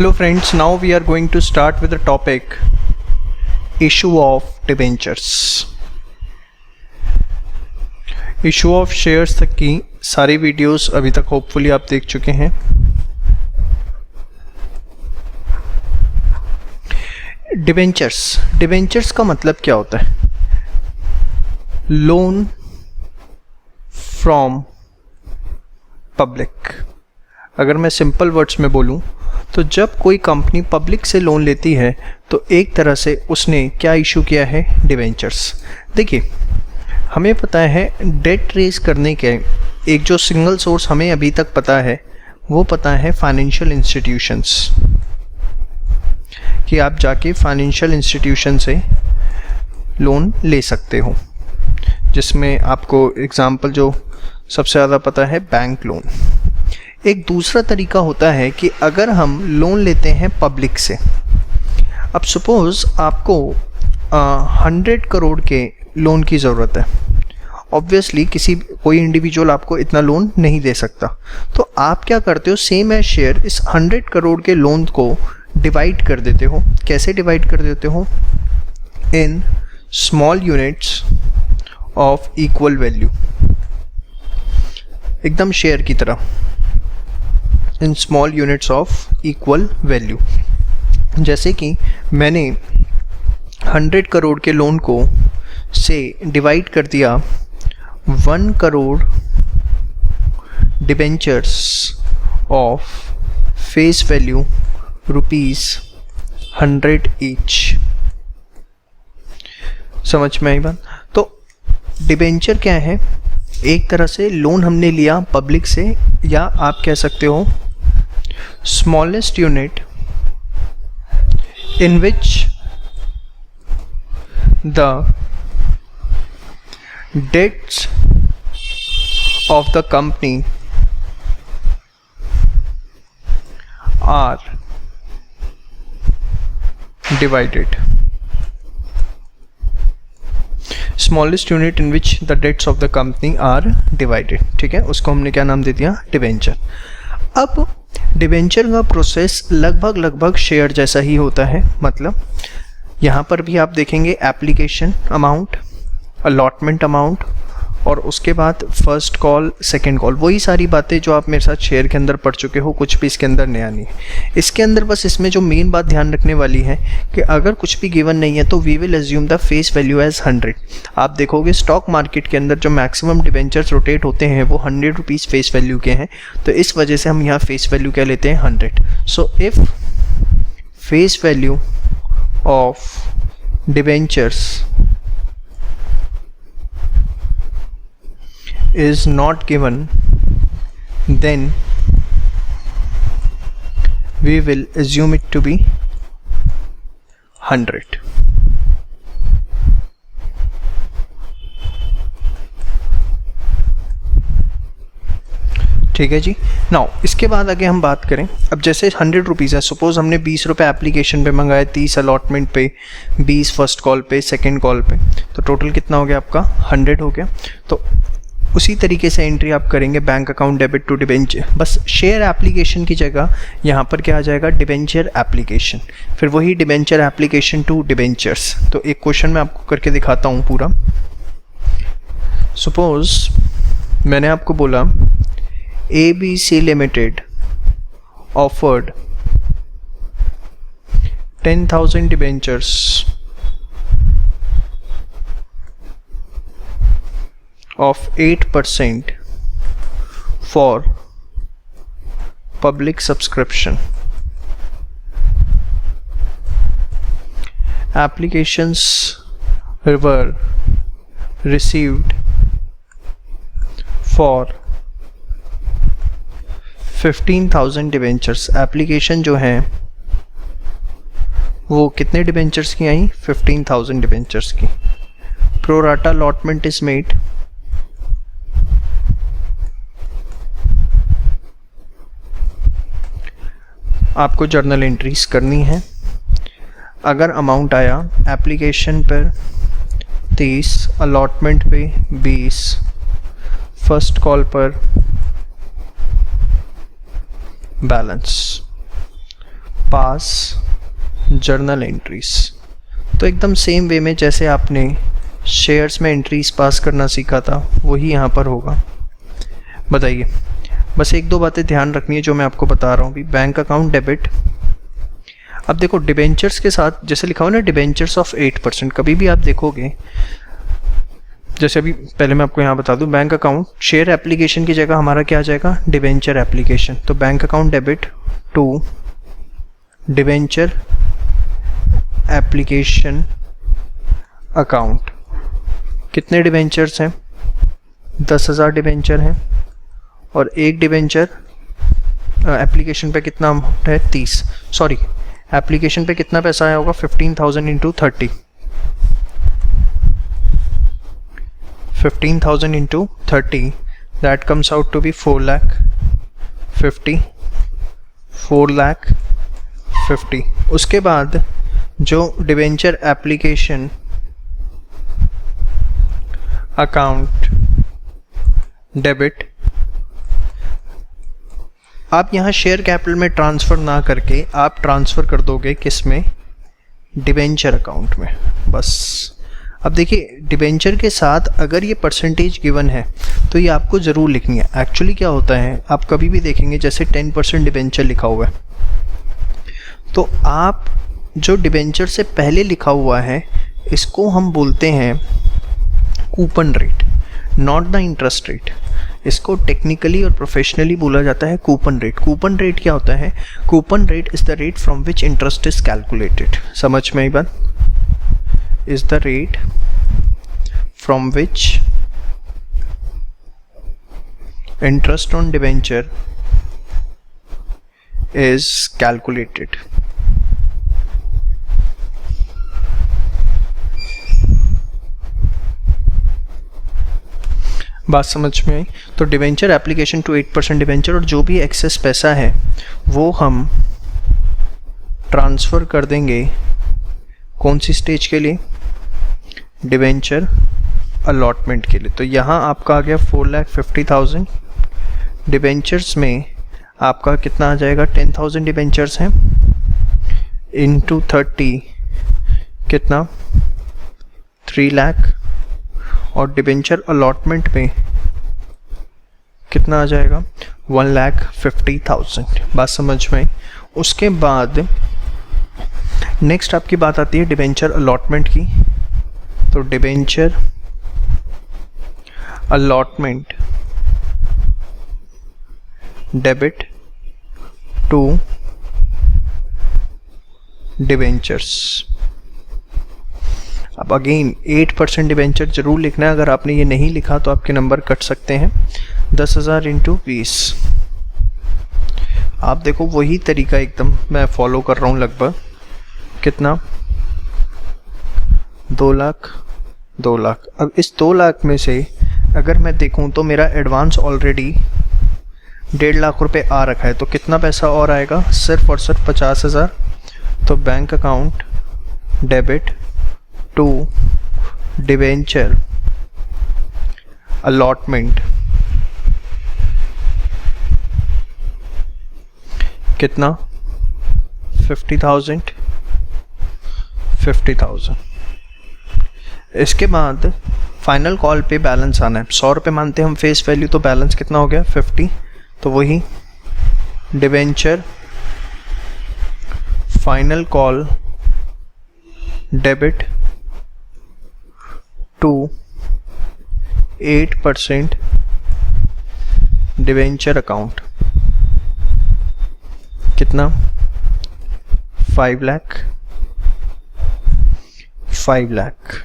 Hello friends, now we are going to start with the topic issue of debentures. Issue of shares तक की सारी videos अभी तक hopefully आप देख चुके हैं। डिबेंचर्स का मतलब क्या होता है? Loan from public. अगर मैं सिंपल वर्ड्स में बोलूं तो जब कोई कंपनी पब्लिक से लोन लेती है तो एक तरह से उसने क्या इशू किया है? डिबेंचर्स। देखिए, हमें पता है डेट रेज करने के एक जो सिंगल सोर्स हमें अभी तक पता है वो पता है फाइनेंशियल इंस्टीट्यूशंस, कि आप जाके फाइनेंशियल इंस्टीट्यूशन से लोन ले सकते हो, जिसमें आपको एग्जांपल जो सबसे ज़्यादा पता है बैंक लोन। एक दूसरा तरीका होता है कि अगर हम लोन लेते हैं पब्लिक से, अब सपोज़ आपको 100 करोड़ के लोन की ज़रूरत है। ऑब्वियसली कोई इंडिविजुअल आपको इतना लोन नहीं दे सकता, तो आप क्या करते हो? सेम एज शेयर इस 100 करोड़ के लोन को डिवाइड कर देते हो। कैसे डिवाइड कर देते हो? In small units of equal value, एकदम शेयर की तरह, in small units of equal value. जैसे कि मैंने 100 करोड़ के लोन को से डिवाइड कर दिया 1 crore debentures of face value ₹100 each. समझ में आई बात? तो डिबेंचर क्या है? एक तरह से लोन हमने लिया पब्लिक से, या आप कह सकते हो smallest unit in which the debts of the company are divided. Smallest unit in which the debts of the company are divided. ठीक है, उसको हमने क्या नाम दे दिया? डिबेंचर। अब डिबेंचर का प्रोसेस लगभग शेयर जैसा ही होता है। मतलब यहाँ पर भी आप देखेंगे एप्लीकेशन अमाउंट, अलॉटमेंट अमाउंट, और उसके बाद फर्स्ट कॉल, सेकंड कॉल, वही सारी बातें जो आप मेरे साथ शेयर के अंदर पढ़ चुके हो, कुछ भी इसके अंदर नया नहीं है। इसके अंदर बस इसमें जो मेन बात ध्यान रखने वाली है कि अगर कुछ भी गिवन नहीं है तो we will assume the face value as 100। आप देखोगे स्टॉक मार्केट के अंदर जो मैक्सिमम डिबेंचर्स रोटेट होते हैं वो ₹100 फेस वैल्यू के हैं, तो इस वजह से हम यहाँ फेस वैल्यू क्या लेते हैं? 100। So if face value of debentures is not given, then we will assume it to be 100. ठीक है जी। नाउ इसके बाद आगे हम बात करें, अब जैसे ₹100 है, सपोज हमने ₹20 एप्लीकेशन पे मंगाए, 30 अलॉटमेंट पे, 20 फर्स्ट कॉल पे, सेकंड कॉल पे, तो टोटल कितना हो गया आपका? 100 हो गया। तो उसी तरीके से एंट्री आप करेंगे bank account debit to debenture, बस शेयर एप्लीकेशन की जगह यहाँ पर क्या आ जाएगा? Debenture application. फिर वही डिबेंचर एप्लीकेशन टू डिबेंचर्स। तो एक क्वेश्चन मैं आपको करके दिखाता हूँ पूरा। सपोज मैंने आपको बोला ABC limited offered 10,000 debentures of 8% for public subscription. Applications were received for 15,000 debentures. Application जो हैं वो कितने डिबेंचर्स की आई? 15,000 डिबेंचर्स की। प्रोराटा अलॉटमेंट इज मेड, आपको जर्नल एंट्रीज करनी है। अगर अमाउंट आया एप्लीकेशन पर 30, अलॉटमेंट पे 20, फर्स्ट कॉल पर बैलेंस, पास जर्नल एंट्रीज। तो एकदम सेम वे में जैसे आपने शेयर्स में एंट्रीज पास करना सीखा था वही यहाँ पर होगा। बताइए, बस एक दो बातें ध्यान रखनी है जो मैं आपको बता रहा हूँ अभी। बैंक अकाउंट डेबिट, अब देखो डिबेंचर्स के साथ जैसे लिखा हुआ ना डिबेंचर्स ऑफ 8%, कभी भी आप देखोगे, जैसे अभी पहले मैं आपको यहाँ बता दूँ, बैंक अकाउंट शेयर एप्लीकेशन की जगह हमारा क्या आ जाएगा, डिबेंचर एप्लीकेशन। तो bank account debit to debenture application account. कितने डिबेंचर्स हैं, 10,000 डिबेंचर हैं, और एक डिबेंचर एप्लीकेशन पे कितना अमाउंट है, 30, सॉरी एप्लीकेशन पे कितना पैसा आया होगा, 15,000 into 30, 15,000 into 30, that comes out to be 4,50,000, 4,50,000। उसके बाद जो डिबेंचर एप्लीकेशन अकाउंट डेबिट, आप यहाँ शेयर कैपिटल में ट्रांसफ़र ना करके आप ट्रांसफ़र कर दोगे किस में, डिबेंचर अकाउंट में, बस। अब देखिए डिबेंचर के साथ अगर ये परसेंटेज गिवन है तो ये आपको ज़रूर लिखनी है। एक्चुअली क्या होता है, आप कभी भी देखेंगे जैसे 10% डिबेंचर लिखा हुआ है, तो आप जो डिबेंचर से पहले लिखा हुआ है इसको हम बोलते हैं coupon rate, not the interest rate. इसको टेक्निकली और प्रोफेशनली बोला जाता है कूपन रेट। कूपन रेट क्या होता है, coupon rate is the rate from which interest is calculated. समझ में आई बात, is the rate from which interest on debenture is calculated. बात समझ में आई। तो डिबेंचर एप्लीकेशन टू 8% डिबेंचर, और जो भी एक्सेस पैसा है वो हम ट्रांसफ़र कर देंगे कौन सी स्टेज के लिए, डिबेंचर अलॉटमेंट के लिए। तो यहाँ आपका आ गया 4,50,000 डिबेंचर्स में आपका कितना आ जाएगा, 10,000 डिबेंचर्स हैं इंटू 30 कितना, 3 लाख, और डिबेंचर अलॉटमेंट में कितना आ जाएगा, 1,50,000। बात समझ में। उसके बाद नेक्स्ट आपकी बात आती है डिबेंचर अलॉटमेंट की। तो debenture allotment debit to debentures. अब अगेन 8% डिबेंचर जरूर लिखना है, अगर आपने ये नहीं लिखा तो आपके नंबर कट सकते हैं। 10,000 इंटू 20, आप देखो वही तरीका एकदम मैं फॉलो कर रहा हूँ लगभग। कितना, 2 लाख, 2 लाख। अब इस 2 लाख में से अगर मैं देखूँ तो मेरा एडवांस ऑलरेडी 1.5 लाख रुपए आ रखा है, तो कितना पैसा और आएगा, सिर्फ और सिर्फ 50,000। तो bank account debit to debenture allotment कितना, 50,000, 50,000। इसके बाद फाइनल कॉल पे बैलेंस आना है। 100 रुपये मानते हैं हम फेस वैल्यू, तो बैलेंस कितना हो गया, 50। तो वही debenture final call debit to 8% debenture account कितना, 5 लाख, 5 लाख।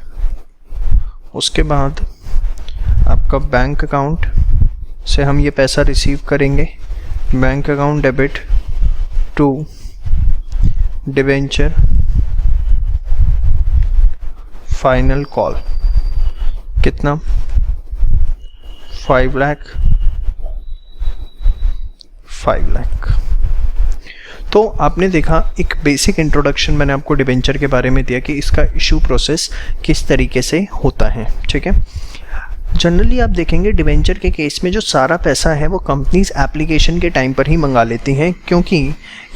उसके बाद आपका बैंक अकाउंट से हम ये पैसा रिसीव करेंगे, bank account debit to debenture final call कितना, 5 लाख, 5 लाख। तो आपने देखा एक बेसिक इंट्रोडक्शन मैंने आपको डिबेंचर के बारे में दिया कि इसका इशू प्रोसेस किस तरीके से होता है। ठीक है, जनरली आप देखेंगे डिबेंचर के केस में जो सारा पैसा है वो कंपनीज एप्लीकेशन के टाइम पर ही मंगा लेती हैं, क्योंकि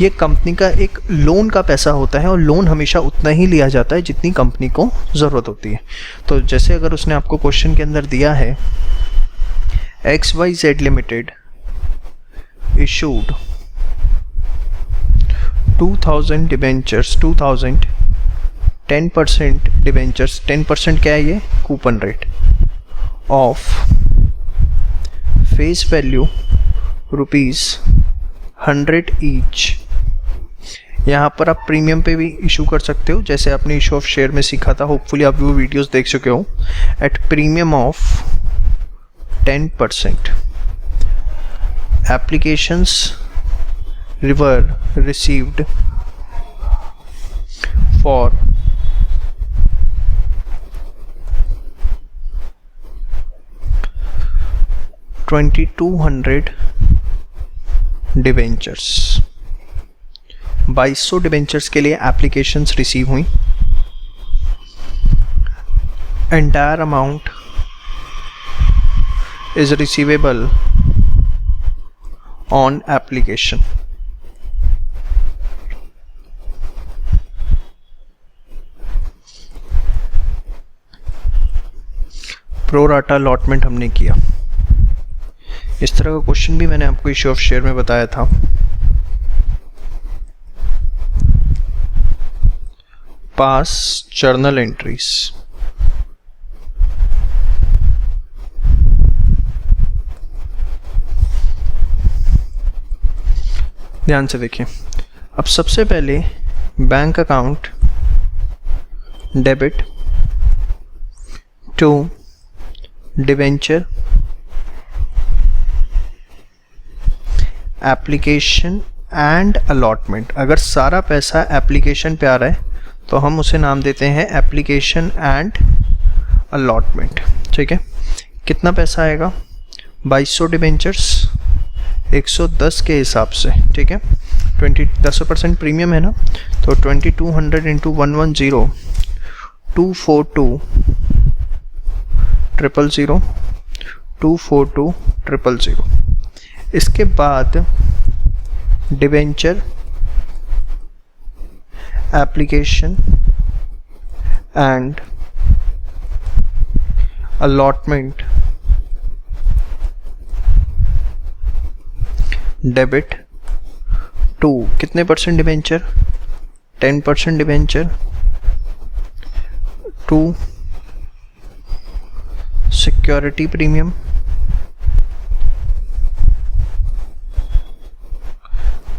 ये कंपनी का एक लोन का पैसा होता है और लोन हमेशा उतना ही लिया जाता है जितनी कंपनी को ज़रूरत होती है। तो जैसे अगर उसने आपको क्वेश्चन के अंदर दिया है XYZ limited issued 2000 debentures, 2000 10% debentures, 10% क्या है ये coupon rate of face value ₹100 each. यहाँ पर आप प्रीमियम पे भी इशू कर सकते हो, जैसे आपने इशू ऑफ शेयर में सीखा था, होपफुली आप वो वीडियोस देख चुके हो। At premium of 10% applications were received for 2200 debentures. 2200 debentures के लिए एप्लीकेशंस रिसीव हुई। Entire amount is receivable on application. Pro rata allotment हमने किया। इस तरह का क्वेश्चन भी मैंने आपको इशू ऑफ शेयर में बताया था। Pass journal entries. ध्यान से देखिए। अब सबसे पहले bank account debit to debenture application and allotment. अगर सारा पैसा एप्लीकेशन पे आ रहा है तो हम उसे नाम देते हैं एप्लीकेशन एंड अलॉटमेंट। ठीक है, कितना पैसा आएगा? 2200 डिबेंचर्स 110 के हिसाब से। ठीक है, 10% प्रीमियम है ना, तो 2200 इंटू 110 242 000 242 000। इसके बाद debenture application and allotment debit to कितने percent debenture? 10% debenture to security premium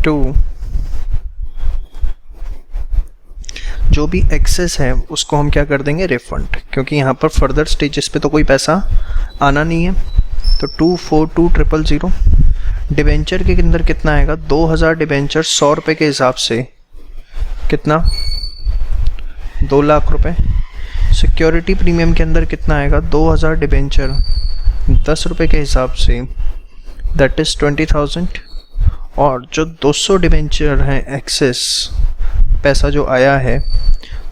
to जो भी एक्सेस है उसको हम क्या कर देंगे? रिफंड, क्योंकि यहाँ पर फर्दर स्टेजेस पे तो कोई पैसा आना नहीं है। तो 242 000 डिबेंचर के अंदर कितना आएगा? 2000 डिबेंचर 100 रुपये के हिसाब से कितना? 2 लाख रुपए। सिक्योरिटी प्रीमियम के अंदर कितना आएगा? 2000 डिबेंचर 10 रुपये के हिसाब से, दैट इज़ 20,000। और जो 200 डिबेंचर हैं एक्सेस पैसा जो आया है,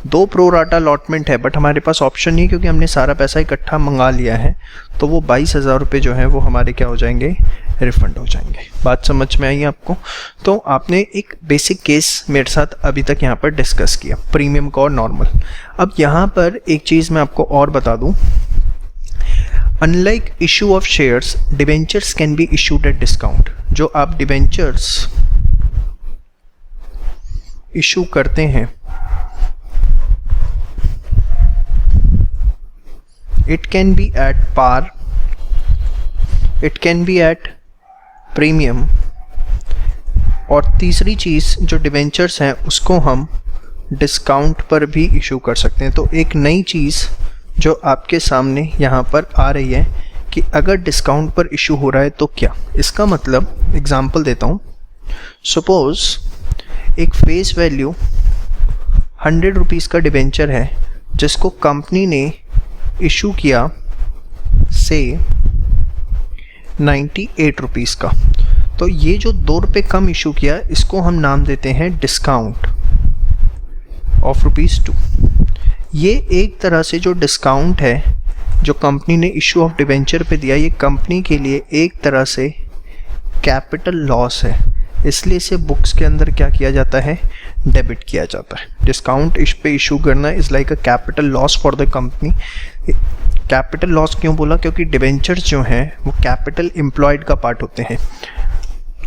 2 प्रो राटा अलॉटमेंट है, बट हमारे पास ऑप्शन नहीं, क्योंकि हमने सारा पैसा इकट्ठा मंगा लिया है, तो वो 22,000 रुपये जो हैं वो हमारे क्या हो जाएंगे? रिफंड हो जाएंगे। बात समझ में आई आपको? तो आपने एक बेसिक केस मेरे साथ अभी तक यहाँ पर डिस्कस किया, प्रीमियम का और नॉर्मल। अब यहाँ पर एक चीज़ मैं आपको और बता दूँ, unlike issue of shares, debentures can be issued at discount. जो आप डिबेंचर्स इशू करते हैं, it can be at par, it can be at premium, और तीसरी चीज़ जो डिबेंचर्स हैं उसको हम डिस्काउंट पर भी इशू कर सकते हैं। तो एक नई चीज़ जो आपके सामने यहाँ पर आ रही है कि अगर डिस्काउंट पर इशू हो रहा है तो क्या? इसका मतलब एग्जांपल देता हूँ। सपोज़ एक फेस वैल्यू 100 रुपीज़ का डिबेंचर है जिसको कंपनी ने इशू किया से 98 रुपीज़ का। तो ये जो 2 रुपये कम इशू किया, इसको हम नाम देते हैं डिस्काउंट ऑफ ₹2। ये एक तरह से जो डिस्काउंट है जो कंपनी ने इशू ऑफ डिबेंचर पे दिया, ये कंपनी के लिए एक तरह से कैपिटल लॉस है, इसलिए इसे बुक्स के अंदर क्या किया जाता है, डेबिट किया जाता है। डिस्काउंट इस पे इशू करना is like a capital loss for the company. Capital loss क्यों बोला, क्योंकि डिबेंचर्स जो हैं वो कैपिटल एम्प्लॉयड का पार्ट होते हैं,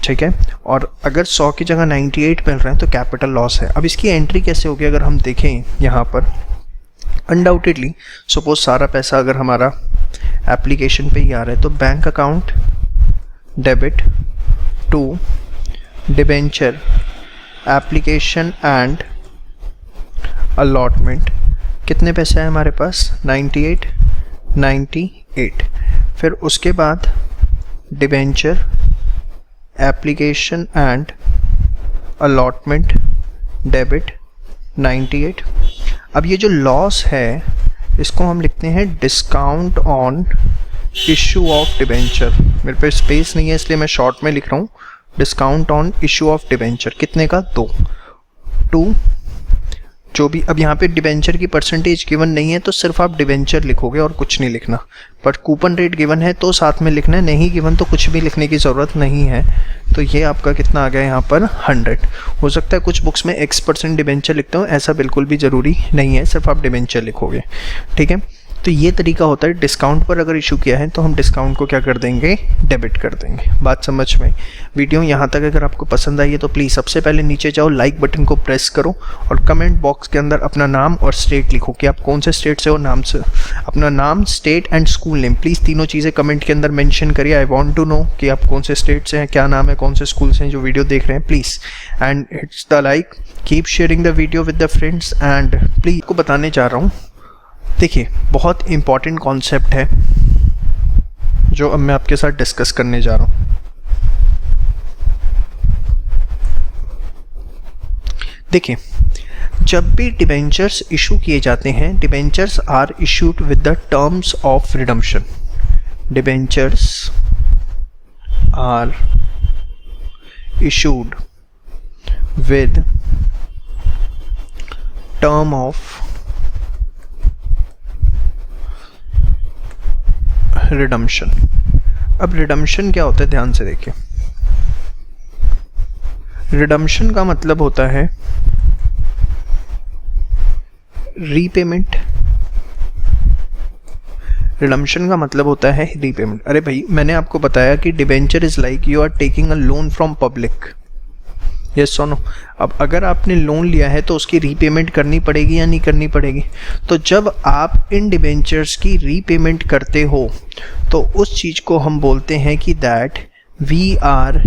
ठीक है। और अगर 100 की जगह 98 मिल रहे हैं तो कैपिटल लॉस है। अब इसकी एंट्री कैसे होगी, अगर हम देखें यहाँ पर, अनडाउटेडली सपोज सारा पैसा अगर हमारा एप्लीकेशन पे ही आ रहा है, तो bank account debit to debenture application and allotment, कितने पैसे हैं हमारे पास, 98। फिर उसके बाद debenture application and allotment debit 98। अब ये जो लॉस है इसको हम लिखते हैं discount on issue of debenture. मेरे पे स्पेस नहीं है इसलिए मैं शॉर्ट में लिख रहा हूँ, discount on issue of debenture, कितने का, 2 जो भी। अब यहाँ पे डिबेंचर की परसेंटेज गिवन नहीं है तो सिर्फ आप डिबेंचर लिखोगे और कुछ नहीं लिखना, बट कूपन रेट गिवन है तो साथ में लिखना है, नहीं गिवन तो कुछ भी लिखने की ज़रूरत नहीं है। तो ये आपका कितना आ गया यहाँ पर, 100। हो सकता है कुछ बुक्स में X% डिबेंचर लिखते हो, ऐसा बिल्कुल भी ज़रूरी नहीं है, सिर्फ आप डिबेंचर लिखोगे, ठीक है। तो ये तरीका होता है, डिस्काउंट पर अगर इशू किया है तो हम डिस्काउंट को क्या कर देंगे, डेबिट कर देंगे। बात समझ में। वीडियो यहाँ तक अगर आपको पसंद आई है तो प्लीज़ सबसे पहले नीचे जाओ, लाइक बटन को प्रेस करो और कमेंट बॉक्स के अंदर अपना नाम और स्टेट लिखो कि आप कौन से स्टेट से हो, नाम से अपना नाम, state and school name, please तीनों चीज़ें कमेंट के अंदर मेंशन करिए। आई वांट टू नो कि आप कौन से स्टेट से हैं, क्या नाम है, कौन से स्कूल से हैं जो वीडियो देख रहे हैं, please. And hits the like, keep sharing the video with the friends. And please को बताने चाह रहा हूँ, देखिए बहुत इम्पॉर्टेंट कॉन्सेप्ट है जो अब मैं आपके साथ डिस्कस करने जा रहा हूँ। देखिए, जब भी डिबेंचर्स इशू किए जाते हैं, debentures are issued with the terms of redemption. Debentures are issued with term of redemption. अब रिडम्पशन क्या होता है, ध्यान से देखिए। रिडम्पशन का मतलब होता है रीपेमेंट। रिडम्पशन का मतलब होता है रीपेमेंट। अरे भाई, मैंने आपको बताया कि debenture is like you are taking a loan from public, yes और नो। अब अगर आपने लोन लिया है तो उसकी रीपेमेंट करनी पड़ेगी या नहीं करनी पड़ेगी। तो जब आप इन डिबेंचर्स की रीपेमेंट करते हो तो उस चीज़ को हम बोलते हैं कि that we are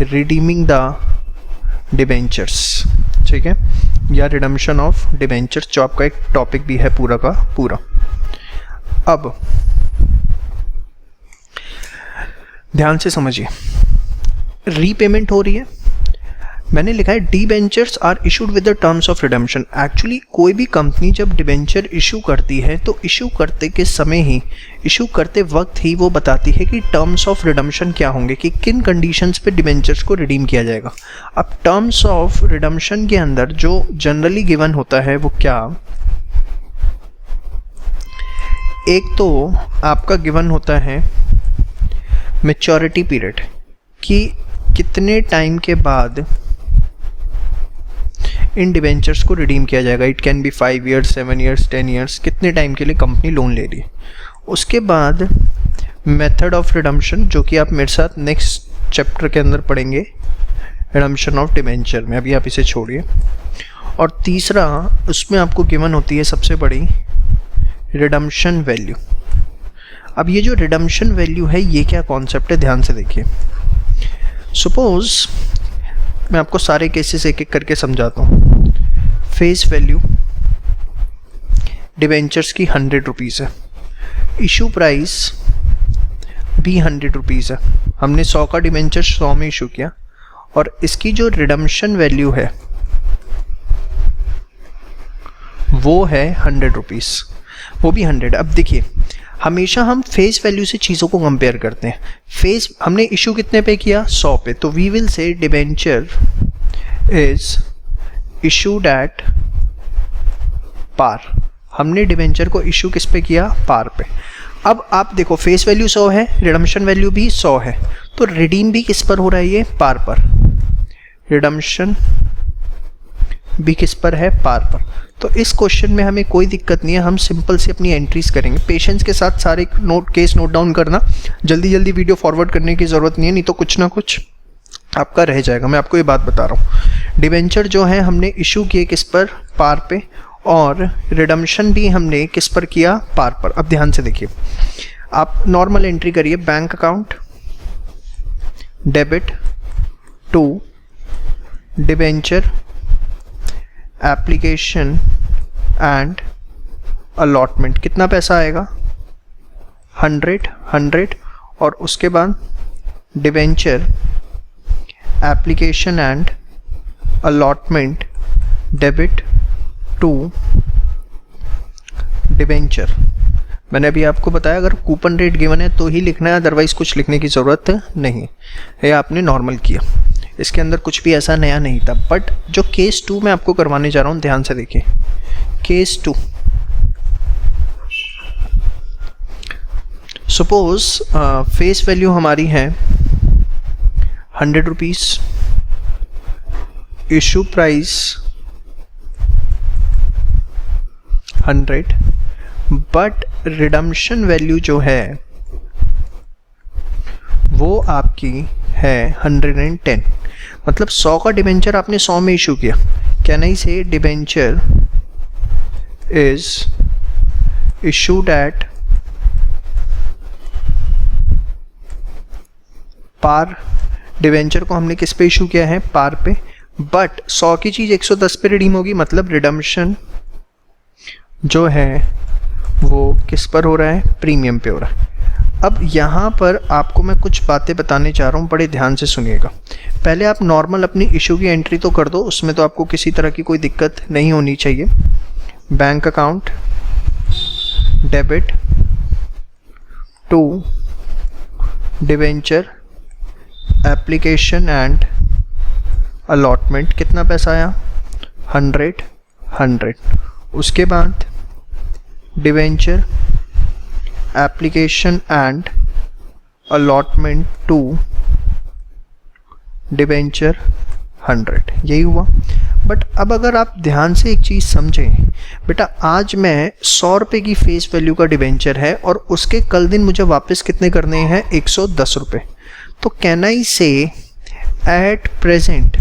redeeming the debentures, ठीक है, या रिडम्पशन ऑफ डिबेंचर्स, जो आपका एक टॉपिक भी है पूरा का पूरा। अब ध्यान से समझिए, रीपेमेंट हो रही है, मैंने लिखा है debentures are issued with the terms of redemption. Actually कोई भी कंपनी जब डिबेंचर इशू करती है तो इशू करते के समय ही, इशू करते वक्त ही वो बताती है कि टर्म्स ऑफ रिडम्पशन क्या होंगे, कि किन कंडीशंस पे डिबेंचर्स को रिडीम किया जाएगा। अब टर्म्स ऑफ रिडम्पशन के अंदर जो जनरली गिवन होता है वो क्या, एक तो आपका गिवन होता है मैच्योरिटी पीरियड, कि कितने टाइम के बाद इन डिबेंचर्स को रिडीम किया जाएगा। It can B 5 years, 7 years, 10 years, कितने टाइम के लिए कंपनी लोन ले रही है। उसके बाद मेथड ऑफ रिडम्पशन, जो कि आप मेरे साथ नेक्स्ट चैप्टर के अंदर पढ़ेंगे, रिडम्पशन ऑफ डिबेंचर में, अभी आप इसे छोड़िए। और तीसरा उसमें आपको गिवन होती है सबसे बड़ी रिडम्पशन वैल्यू। अब ये जो रिडम्पशन वैल्यू है ये क्या कॉन्सेप्ट है, ध्यान से देखिए। सपोज मैं आपको सारे केसेस एक एक करके समझाता हूँ। फेस वैल्यू डिबेंचर्स की 100 रुपीज़ है, इशू प्राइस भी 100 रुपीज़ है, हमने 100 का डिबेंचर 100 में इशू किया, और इसकी जो रिडम्पशन वैल्यू है वो है 100 रुपीज़, वो भी 100। अब देखिए, हमेशा हम फेस वैल्यू से चीज़ों को कंपेयर करते हैं। फेस हमने इशू कितने पे किया, 100 पे, तो we will say debenture is issued at par, हमने डिबेंचर को इशू किस पे किया, पार पे। अब आप देखो फेस वैल्यू 100 है, रिडम्पशन वैल्यू भी 100 है, तो रिडीम भी किस पर हो रहा है, ये पार पर, रिडम्पशन भी किस पर है, पार पर। तो इस क्वेश्चन में हमें कोई दिक्कत नहीं है, हम सिंपल से अपनी एंट्रीज करेंगे। पेशेंस के साथ सारे केस नोट डाउन करना, जल्दी जल्दी वीडियो फॉरवर्ड करने की ज़रूरत नहीं है, नहीं तो कुछ ना कुछ आपका रह जाएगा। मैं आपको ये बात बता रहा हूँ, डिबेंचर जो है हमने इशू किए किस पर, पार पे, और रिडम्पशन भी हमने किस पर किया, पार पर। अब ध्यान से देखिए, आप नॉर्मल एंट्री करिए, bank account debit to debenture application and allotment. कितना पैसा आएगा, 100, और उसके बाद debenture application and allotment debit to debenture. मैंने अभी आपको बताया अगर कूपन रेट गिवन है तो ही लिखना है, अदरवाइज कुछ लिखने की ज़रूरत नहीं है। ये आपने नॉर्मल किया, इसके अंदर कुछ भी ऐसा नया नहीं था। बट जो केस 2 मैं आपको करवाने जा रहा हूँ, ध्यान से देखिए, केस 2, सपोज फेस वैल्यू हमारी है 100 rupees, issue price 100, but redemption value जो है वो आपकी है 110। मतलब 100 का डिबेंचर आपने 100 में इशू किया। Can I say debenture is issued at par. Debenture को हमने किस पे इशू किया है, पार पे, बट 100 की चीज़ 110 पे रिडीम होगी, मतलब रिडम्पशन जो है वो किस पर हो रहा है, प्रीमियम पे हो रहा है। अब यहाँ पर आपको मैं कुछ बातें बताने चाह रहा हूँ, बड़े ध्यान से सुनिएगा। पहले आप नॉर्मल अपनी इशू की एंट्री तो कर दो, उसमें तो आपको किसी तरह की कोई दिक्कत नहीं होनी चाहिए। Bank account debit to debenture application and allotment. कितना पैसा आया, 100। उसके बाद debenture application and allotment to debenture 100, यही हुआ। बट अब अगर आप ध्यान से एक चीज़ समझें, बेटा आज मैं 100 रुपये की फेस वैल्यू का डिबेंचर है और उसके कल दिन मुझे वापस कितने करने हैं, 110 रुपये। तो can I say at present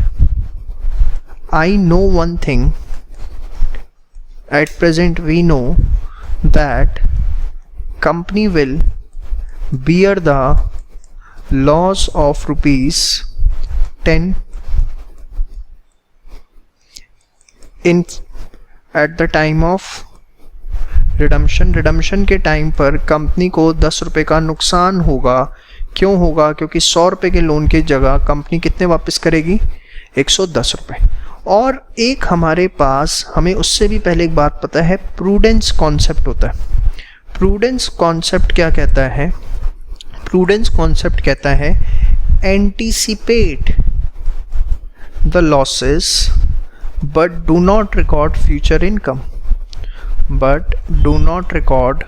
I know one thing, at present we know that company will bear the loss of ₹10 in at the time of redemption। Redemption के टाइम पर कंपनी को 10 रुपये का नुकसान होगा। क्यों होगा, क्योंकि 100 रुपये के लोन की जगह कंपनी कितने वापस करेगी, 110 रुपये। और एक हमारे पास, हमें उससे भी पहले एक बात पता है, प्रूडेंस कॉन्सेप्ट होता है। प्रूडेंस कॉन्सेप्ट क्या कहता है, प्रूडेंस कॉन्सेप्ट कहता है anticipate the losses but do not record future income, but do not record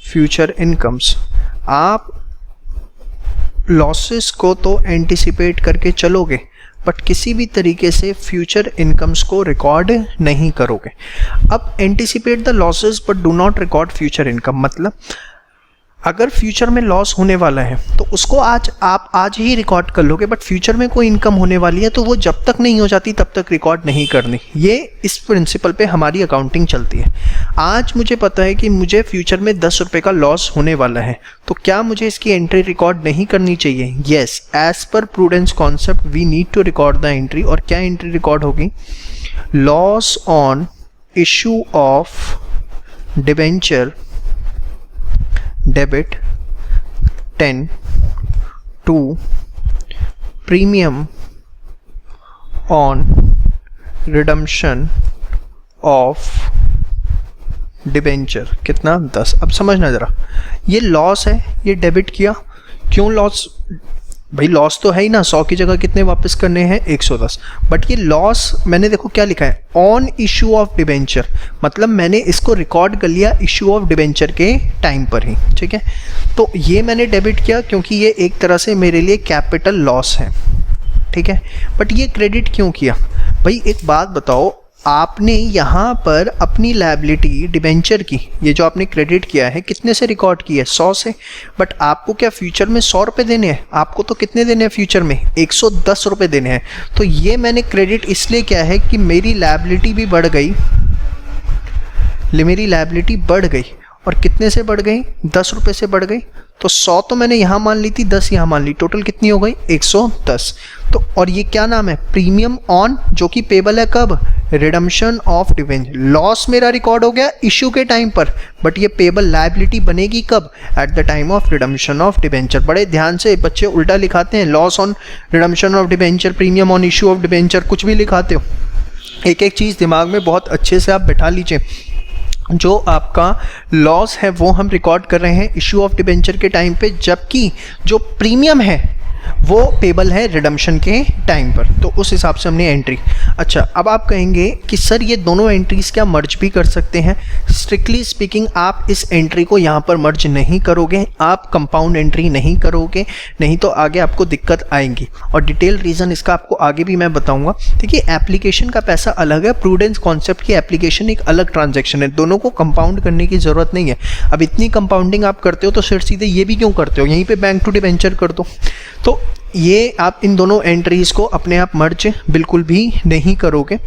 future incomes. आप लॉसेस को तो एंटीसिपेट करके चलोगे, बट किसी भी तरीके से फ्यूचर इनकम्स को रिकॉर्ड नहीं करोगे। अब anticipate the losses but do not record future income, मतलब अगर फ्यूचर में लॉस होने वाला है तो उसको आप आज ही रिकॉर्ड कर लोगे, बट फ्यूचर में कोई इनकम होने वाली है तो वो जब तक नहीं हो जाती तब तक रिकॉर्ड नहीं करनी। ये इस प्रिंसिपल पे हमारी अकाउंटिंग चलती है। आज मुझे पता है कि मुझे फ्यूचर में 10 रुपये का लॉस होने वाला है, तो क्या मुझे इसकी एंट्री रिकॉर्ड नहीं करनी चाहिए? Yes, as per prudence concept we need to record the entry. और क्या एंट्री रिकॉर्ड होगी? Loss on issue of debenture debit 10 to premium on redemption of debenture कितना? 10। अब समझना ज़रा, ये लॉस है, ये डेबिट किया। क्यों लॉस भाई लॉस तो है ही ना, 100 की जगह कितने वापस करने हैं 110, बट ये लॉस मैंने देखो क्या लिखा है, ऑन इशू ऑफ डिबेंचर, मतलब मैंने इसको रिकॉर्ड कर लिया इशू ऑफ डिबेंचर के टाइम पर ही, ठीक है। तो ये मैंने डेबिट किया क्योंकि ये एक तरह से मेरे लिए कैपिटल लॉस है, ठीक है। बट ये क्रेडिट क्यों किया भाई, एक बात बताओ, आपने यहाँ पर अपनी लायबिलिटी डिबेंचर की, ये जो आपने क्रेडिट किया है कितने से रिकॉर्ड की है, 100 से, बट आपको क्या फ्यूचर में 100 रुपये देने हैं, आपको तो कितने देने हैं फ्यूचर में 110 रुपये देने हैं। तो ये मैंने क्रेडिट इसलिए किया है कि मेरी लायबिलिटी भी बढ़ गई, मेरी लायबिलिटी बढ़ गई, और कितने से बढ़ गई, 10 रुपये से बढ़ गई। तो 100 तो मैंने यहाँ मान ली थी, 10 यहाँ मान ली, टोटल कितनी हो गई 110। तो और ये क्या नाम है, प्रीमियम ऑन, जो कि पेबल है कब, रिडम्पशन ऑफ डिबेंचर। लॉस मेरा रिकॉर्ड हो गया इशू के टाइम पर, बट ये पेबल लायबिलिटी बनेगी कब, eight the time of redemption of debenture. बड़े ध्यान से बच्चे उल्टा लिखाते हैं, loss on redemption of debenture, premium on issue of debenture, कुछ भी लिखाते हो। एक एक चीज़ दिमाग में बहुत अच्छे से आप बैठा लीजिए। जो आपका लॉस है वो हम रिकॉर्ड कर रहे हैं इशू ऑफ डिबेंचर के टाइम पे, जबकि जो प्रीमियम है वो पेबल है रिडम्पशन के टाइम पर। तो उस हिसाब से हमने एंट्री। अच्छा, अब आप कहेंगे कि सर ये दोनों एंट्रीज क्या मर्ज भी कर सकते हैं? स्ट्रिक्टली स्पीकिंग आप इस एंट्री को यहाँ पर मर्ज नहीं करोगे, आप कंपाउंड एंट्री नहीं करोगे, नहीं तो आगे आपको दिक्कत आएंगी। और डिटेल रीज़न इसका आपको आगे भी मैं बताऊंगा। देखिए, एप्लीकेशन का पैसा अलग है, प्रूडेंस कॉन्सेप्ट की एप्लीकेशन एक अलग ट्रांजेक्शन है, दोनों को कंपाउंड करने की ज़रूरत नहीं है। अब इतनी कंपाउंडिंग आप करते हो तो फिर सीधे ये भी क्यों करते हो, यहीं पर बैंक टू डिबेंचर कर दो। तो ये आप इन दोनों एंट्रीज़ को अपने आप मर्ज बिल्कुल भी नहीं करोगे,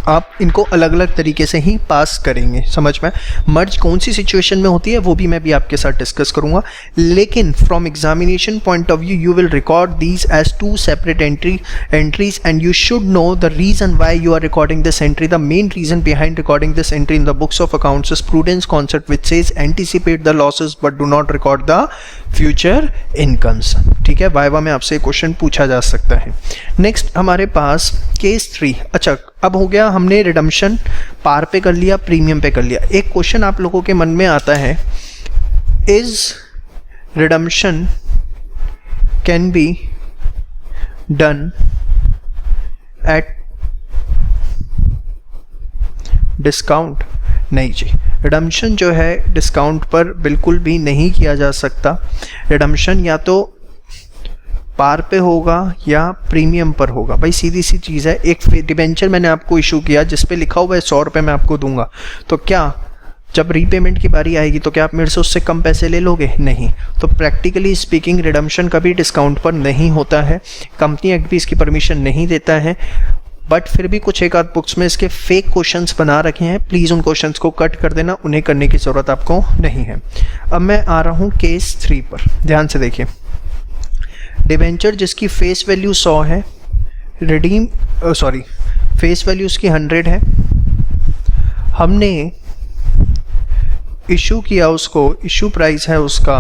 आप इनको अलग अलग तरीके से ही पास करेंगे। समझ में? मर्ज कौन सी सिचुएशन में होती है वो भी मैं भी आपके साथ डिस्कस करूंगा, लेकिन from examination point of view you will record these as 2 separate entries and you should know the reason why you are recording this entry. The main reason behind recording this entry in the books of accounts is prudence concept which says anticipate the losses but do not record the future incomes. ठीक है, viva में आपसे question पूछा जा सकता है। Next हमारे पास case 3। अच्छा, अब हो गया, हमने रिडम्पशन पार पे कर लिया, प्रीमियम पे कर लिया। एक क्वेश्चन आप लोगों के मन में आता है, is redemption can be done at discount? नहीं जी, रिडम्पशन जो है डिस्काउंट पर बिल्कुल भी नहीं किया जा सकता। रिडम्पशन या तो पार पे होगा या प्रीमियम पर होगा। भाई सीधी सी चीज़ है, एक डिबेंचर मैंने आपको इशू किया जिस पे लिखा हुआ है 100 रुपये मैं आपको दूंगा, तो क्या जब रीपेमेंट की बारी आएगी तो क्या आप मेरे से उससे कम पैसे ले लोगे? नहीं। तो प्रैक्टिकली स्पीकिंग रिडम्पशन कभी डिस्काउंट पर नहीं होता है, कंपनी एक्ट भी इसकी परमिशन नहीं देता है। बट फिर भी कुछ एक आध बुक्स में इसके फेक क्वेश्चंस बना रखे हैं, प्लीज़ उन क्वेश्चंस को कट कर देना, उन्हें करने की ज़रूरत आपको नहीं है। अब मैं आ रहा हूँ केस 3 पर, ध्यान से देखिए। डिबेंचर जिसकी फेस वैल्यू 100 है, फेस वैल्यू उसकी 100 है, हमने इशू किया उसको, इशू प्राइस है उसका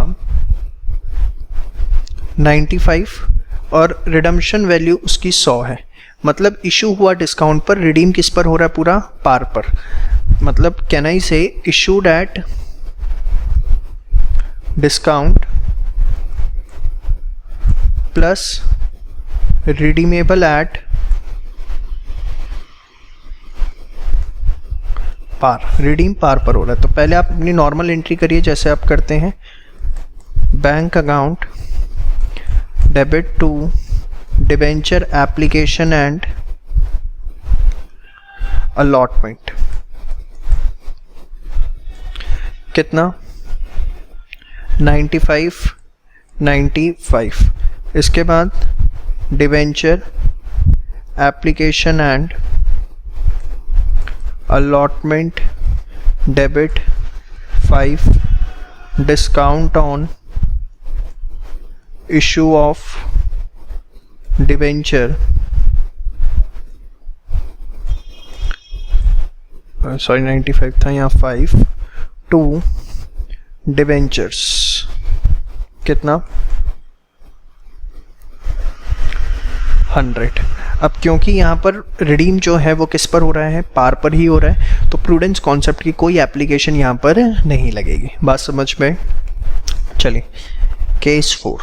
95 और रिडम्पशन वैल्यू उसकी 100 है। मतलब इशू हुआ डिस्काउंट पर, रिडीम किस पर हो रहा है? पूरा पार पर। मतलब can I say issued at discount plus redeemable at par. Redeem par पर हो रहा है। तो पहले आप अपनी नॉर्मल एंट्री करिए जैसे आप करते हैं, bank account debit to debenture application and allotment. कितना? 95। इसके बाद debenture application and allotment debit 5, discount on issue of debenture, sorry 95 था यहाँ, 5 टू डिबेंचर्स। कितना? 100। अब क्योंकि यहाँ पर रिडीम जो है वो किस पर हो रहा है? पार पर ही हो रहा है, तो प्रूडेंस कॉन्सेप्ट की कोई एप्लीकेशन यहाँ पर नहीं लगेगी। बात समझ में? चलिए केस 4।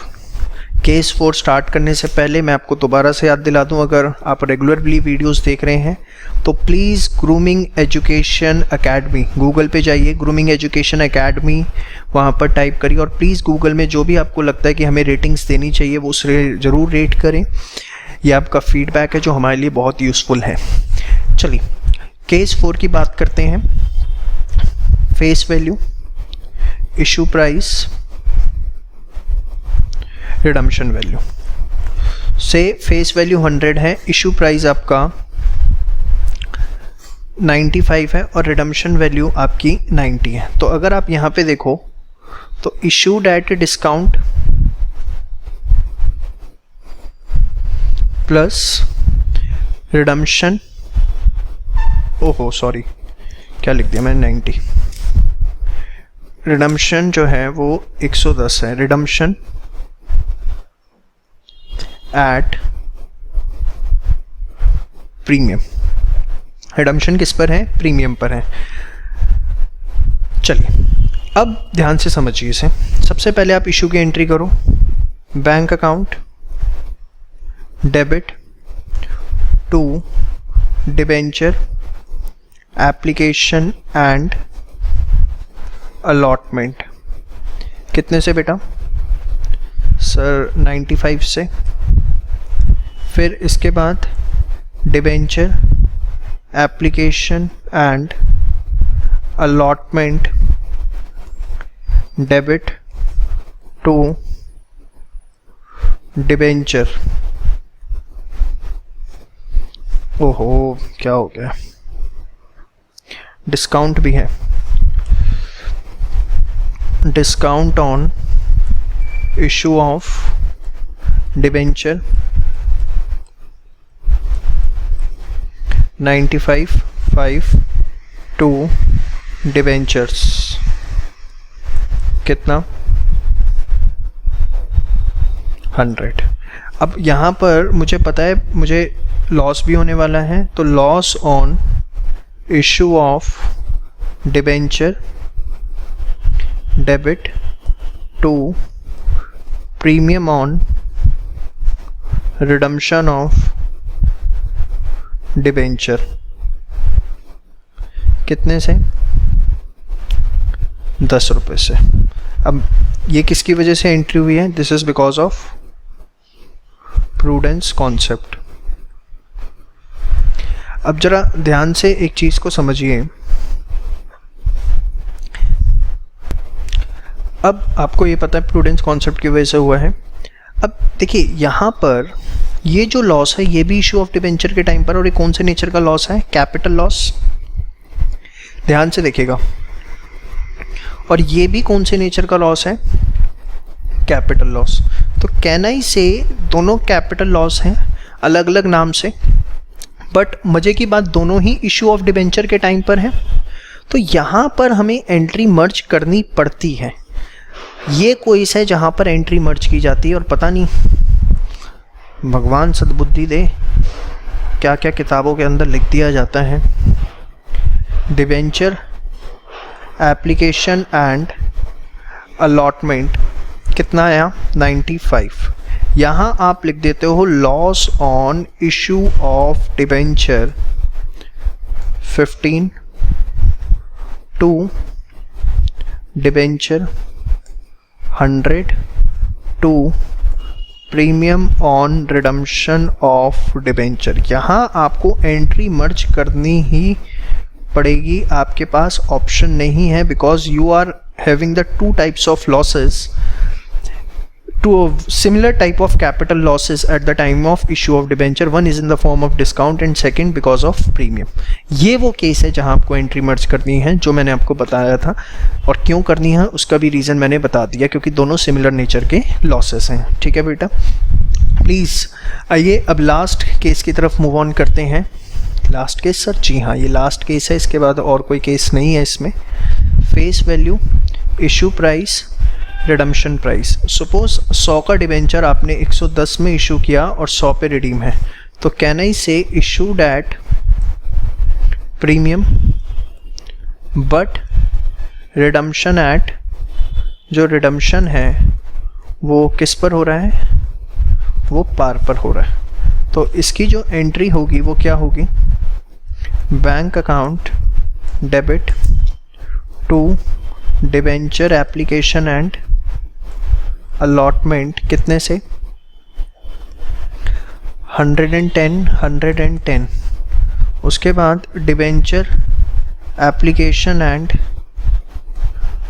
केस 4 स्टार्ट करने से पहले मैं आपको दोबारा से याद दिला दूं, अगर आप रेगुलरली वीडियोस देख रहे हैं तो please grooming education academy, Google पे जाइए, ग्रूमिंग एजुकेशन एकेडमी वहाँ पर टाइप करिए और प्लीज़ गूगल में जो भी आपको लगता है कि हमें रेटिंग्स देनी चाहिए वो उसे ज़रूर रेट करें। ये आपका फीडबैक है जो हमारे लिए बहुत यूज़फुल है। चलिए केस 4 की बात करते हैं। Face value, issue price, redemption value. से फेस वैल्यू 100 है, इशू प्राइस आपका 95 है और रिडम्पशन वैल्यू आपकी 90 है। तो अगर आप यहाँ पे देखो तो issued at discount plus redemption, ओहो सॉरी क्या लिख दिया मैंने, 90। रिडम्पशन जो है वो 110 है, रिडम्पशन एट प्रीमियम। रिडम्पशन किस पर है? प्रीमियम पर है। चलिए अब ध्यान से समझिए इसे। सबसे पहले आप इशू की एंट्री करो, bank account debit to debenture application and allotment. कितने से बेटा? सर 95 से। फिर इसके बाद debenture application and allotment debit to debenture. ओहो क्या हो गया, डिस्काउंट भी है, discount on issue of debenture 95 to debentures. कितना? 100। अब यहाँ पर मुझे पता है मुझे लॉस भी होने वाला है, तो loss on issue of debenture debit to premium on redemption of debenture. कितने से? 10 रुपये से। अब ये किसकी वजह से एंट्री हुई है? This is because of prudence concept. अब जरा ध्यान से एक चीज को समझिए। अब आपको ये पता है प्रूडेंस कॉन्सेप्ट की वजह से हुआ है। अब देखिए यहाँ पर ये जो लॉस है ये भी इशू ऑफ डिबेंचर के टाइम पर, और ये कौन से नेचर का लॉस है? Capital loss. ध्यान से देखिएगा। और ये भी कौन से नेचर का लॉस है? Capital loss. तो कैन आई से दोनों कैपिटल लॉस हैं, अलग अलग नाम से, बट मजे की बात दोनों ही इशू ऑफ डिबेंचर के टाइम पर है। तो यहाँ पर हमें एंट्री मर्ज करनी पड़ती है। ये कोई है जहाँ पर एंट्री मर्ज की जाती है, और पता नहीं भगवान सद्बुद्धि दे क्या क्या किताबों के अंदर लिख दिया जाता है। डिबेंचर एप्लीकेशन एंड अलॉटमेंट कितना आया? 95। यहाँ आप लिख देते हो loss on issue of debenture 15 to debenture 100 to premium on redemption of debenture. यहाँ आपको एंट्री मर्ज करनी ही पड़ेगी, आपके पास ऑप्शन नहीं है, because you are having the two types of losses, two similar type of capital losses at the time of issue of debenture. One is in the form of discount and second because of premium. ये वो case है जहां आपको entry मर्ज करनी है, जो मैंने आपको बताया था, और क्यों करनी है उसका भी रीज़न मैंने बता दिया, क्योंकि दोनों सिमिलर नेचर के लॉसेस हैं। ठीक है बेटा, प्लीज़ आइए अब लास्ट केस की तरफ मूव ऑन करते हैं। Last case sir? जी हाँ, ये लास्ट केस है, इसके बाद और कोई केस नहीं है इसमें। Face value, issue price, redemption price. Suppose 100 का डिबेंचर आपने 110 में इशू किया और 100 पे रिडीम है, तो can I say issued at premium but redemption at, जो रिडम्पशन है वो किस पर हो रहा है? वो पार पर हो रहा है। तो इसकी जो एंट्री होगी वो क्या होगी, bank account debit to debenture application and allotment, कितने से 110। उसके बाद debenture application and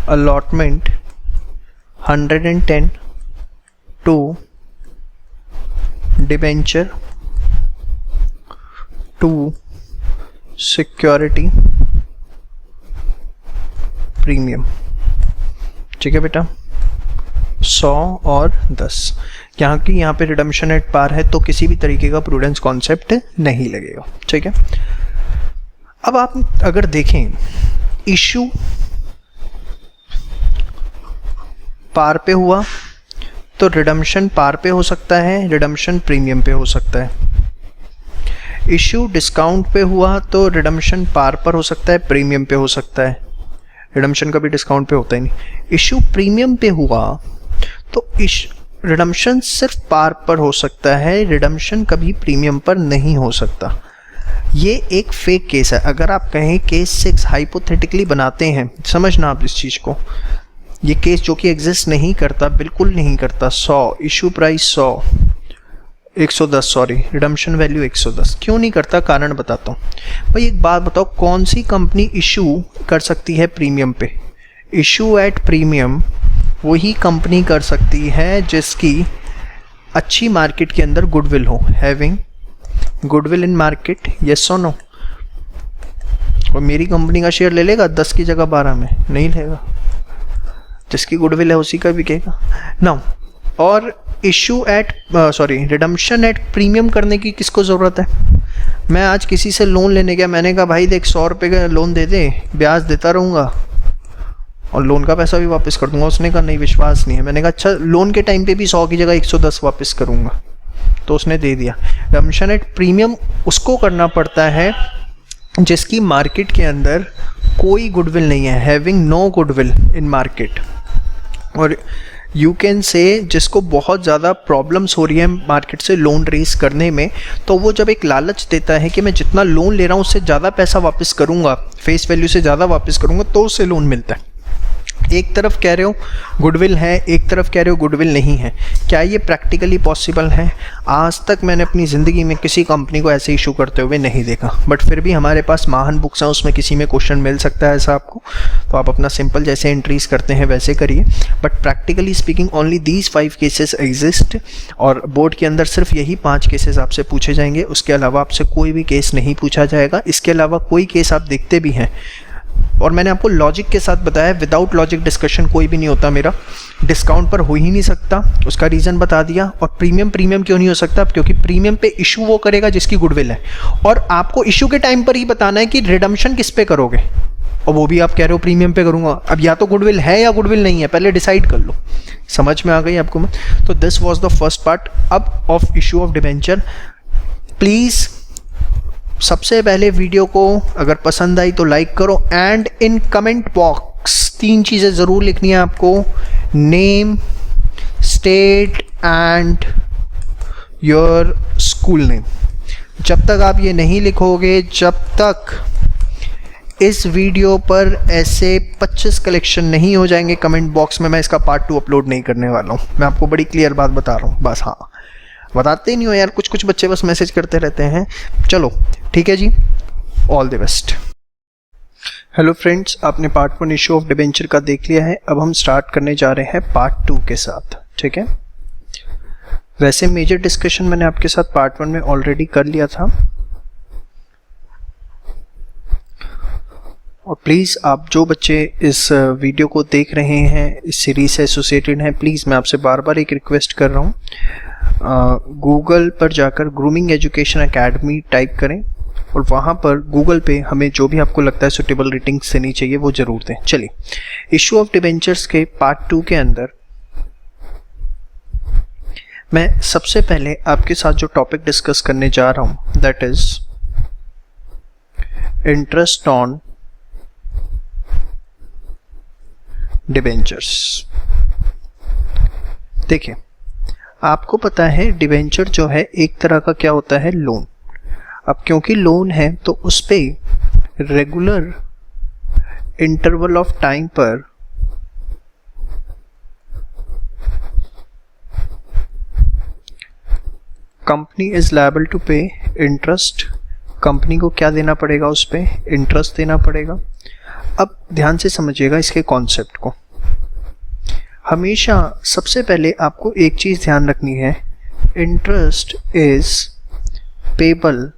allotment 110 to debenture to security premium. ठीक है बेटा, 100 और 10। यहाँ पे रिडम्पशन एट पार है तो किसी भी तरीके का प्रूडेंस कॉन्सेप्ट नहीं लगेगा। ठीक है, अब आप अगर देखें इशू पार पे हुआ तो रिडम्पशन पार पे हो सकता है, रिडम्पशन प्रीमियम पे हो सकता है। इशू डिस्काउंट पे हुआ तो रिडम्पशन पार पर हो सकता है, प्रीमियम पे हो सकता है। रिडम्पशन कभी डिस्काउंट पे होता ही नहीं। इशू प्रीमियम पे हुआ तो रिडम्पशन सिर्फ पार पर हो सकता है, रिडम्पशन कभी प्रीमियम पर नहीं हो सकता। ये एक फेक केस है। अगर आप कहें केस 6 हाइपोथेटिकली बनाते हैं, समझना आप इस चीज़ को, ये केस जो कि एग्जिस्ट नहीं करता, बिल्कुल नहीं करता। 100 issue price 100, 110 sorry, redemption value 110 क्यों नहीं करता, कारण बताता हूँ। भाई एक बात बताओ, कौन सी कंपनी इशू कर सकती है प्रीमियम पे? इशू एट प्रीमियम वही कंपनी कर सकती है जिसकी अच्छी मार्केट के अंदर गुडविल हो, having goodwill in market, yes और नो। और मेरी कंपनी का शेयर ले लेगा 10 की जगह 12 में? नहीं लेगा। जिसकी गुडविल है उसी का बिकेगा ना। और issue at redemption at premium करने की किसको ज़रूरत है? मैं आज किसी से लोन लेने गया, मैंने कहा भाई देख 100 रुपये का लोन दे दे, ब्याज देता रहूँगा और लोन का पैसा भी वापस कर दूंगा। उसने कहा नहीं, विश्वास नहीं है। मैंने कहा अच्छा, लोन के टाइम पे भी 100 की जगह 110 वापस करूंगा, तो उसने दे दिया। रिडम्पशन एट प्रीमियम उसको करना पड़ता है जिसकी मार्केट के अंदर कोई गुडविल नहीं है, having no goodwill in market. और यू कैन से जिसको बहुत ज़्यादा प्रॉब्लम्स हो रही है मार्केट से लोन रेस करने में, तो वो जब एक लालच देता है कि मैं जितना लोन ले रहा हूँ उससे ज़्यादा पैसा वापस करूँगा, फेस वैल्यू से ज़्यादा वापस करूँगा, तो उससे लोन मिलता है। एक तरफ कह रहे हो गुडविल है, एक तरफ कह रहे हो गुडविल नहीं है। क्या ये प्रैक्टिकली पॉसिबल है? आज तक मैंने अपनी ज़िंदगी में किसी कंपनी को ऐसे इशू करते हुए नहीं देखा, बट फिर भी हमारे पास महान बुक्स हैं, उसमें किसी में क्वेश्चन मिल सकता है ऐसा आपको, तो आप अपना सिंपल जैसे एंट्रीज करते हैं वैसे करिए। But practically speaking only these 5 cases exist, और बोर्ड के अंदर सिर्फ यही 5 केसेस आपसे पूछे जाएंगे, उसके अलावा आपसे कोई भी केस नहीं पूछा जाएगा। इसके अलावा कोई केस आप देखते भी हैं, और मैंने आपको लॉजिक के साथ बताया, विदाउट लॉजिक डिस्कशन कोई भी नहीं होता मेरा। डिस्काउंट पर हो ही नहीं सकता, उसका रीज़न बता दिया। और प्रीमियम क्यों नहीं हो सकता? क्योंकि प्रीमियम पे इशू वो करेगा जिसकी गुडविल है, और आपको इशू के टाइम पर ही बताना है कि रिडम्पशन किस पे करोगे, और वो भी आप कह रहे हो प्रीमियम पे करूँगा। अब या तो गुडविल है या गुडविल नहीं है, पहले डिसाइड कर लो। समझ में आ गई आपको? तो this was the first part अब of issue of debenture. Please सबसे पहले वीडियो को अगर पसंद आई तो लाइक करो, एंड इन कमेंट बॉक्स 3 चीज़ें ज़रूर लिखनी है आपको, name, state and your school name. जब तक आप ये नहीं लिखोगे, जब तक इस वीडियो पर ऐसे 25 कलेक्शन नहीं हो जाएंगे कमेंट बॉक्स में, मैं इसका पार्ट 2 अपलोड नहीं करने वाला हूँ। मैं आपको बड़ी क्लियर बात बता रहा हूँ, बस। हाँ, बताते ही नहीं हो यार, कुछ बच्चे बस मैसेज करते रहते हैं। चलो ठीक है जी, all the best. Hello friends, आपने पार्ट 1 इशू ऑफ डिबेंचर का देख लिया है। अब हम स्टार्ट करने जा रहे हैं पार्ट 2 के साथ। ठीक है, वैसे मेजर डिस्कशन मैंने आपके साथ पार्ट 1 में ऑलरेडी कर लिया था, और प्लीज़ आप जो बच्चे इस वीडियो को देख रहे हैं, इस सीरीज से एसोसिएटेड हैं, प्लीज़ मैं आपसे बार बार एक रिक्वेस्ट कर रहा हूँ, गूगल पर जाकर ग्रूमिंग एजुकेशन एकेडमी टाइप करें, और वहाँ पर गूगल पे हमें जो भी आपको लगता है सुटेबल रेटिंग्स देनी चाहिए वो ज़रूर दें। चलिए, इशू ऑफ डिबेंचर्स के पार्ट 2 के अंदर मैं सबसे पहले आपके साथ जो टॉपिक डिस्कस करने जा रहा हूँ, that is interest on debentures. देखिए, आपको पता है डिबेंचर जो है एक तरह का क्या होता है, लोन। अब क्योंकि लोन है तो उस पे रेगुलर इंटरवल ऑफ टाइम पर कंपनी इज लायबल टू पे इंटरेस्ट। कंपनी को क्या देना पड़ेगा, उस पे इंटरेस्ट देना पड़ेगा। अब ध्यान से समझिएगा इसके कॉन्सेप्ट को। हमेशा सबसे पहले आपको एक चीज ध्यान रखनी है, interest is payable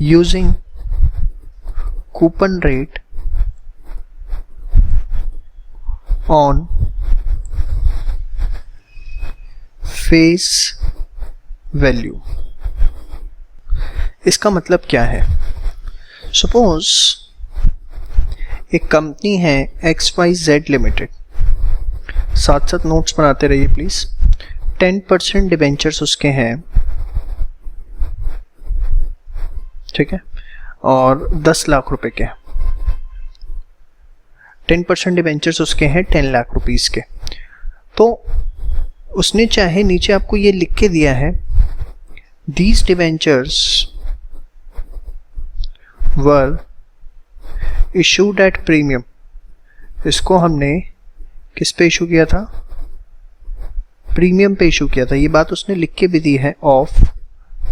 using coupon rate on face value. इसका मतलब क्या है, सपोज एक कंपनी है XYZ लिमिटेड, साथ साथ नोट्स बनाते रहिए प्लीज। 10% डिबेंचर्स उसके हैं, ठीक है, और 10 लाख रुपए के। 10% डिबेंचर्स उसके हैं 10 लाख रुपीस के। तो उसने चाहे नीचे आपको ये लिख के दिया है, these debentures were issued at premium. इसको हमने किस पे इशू किया था, प्रीमियम पे इशू किया था। ये बात उसने लिख के भी दी है ऑफ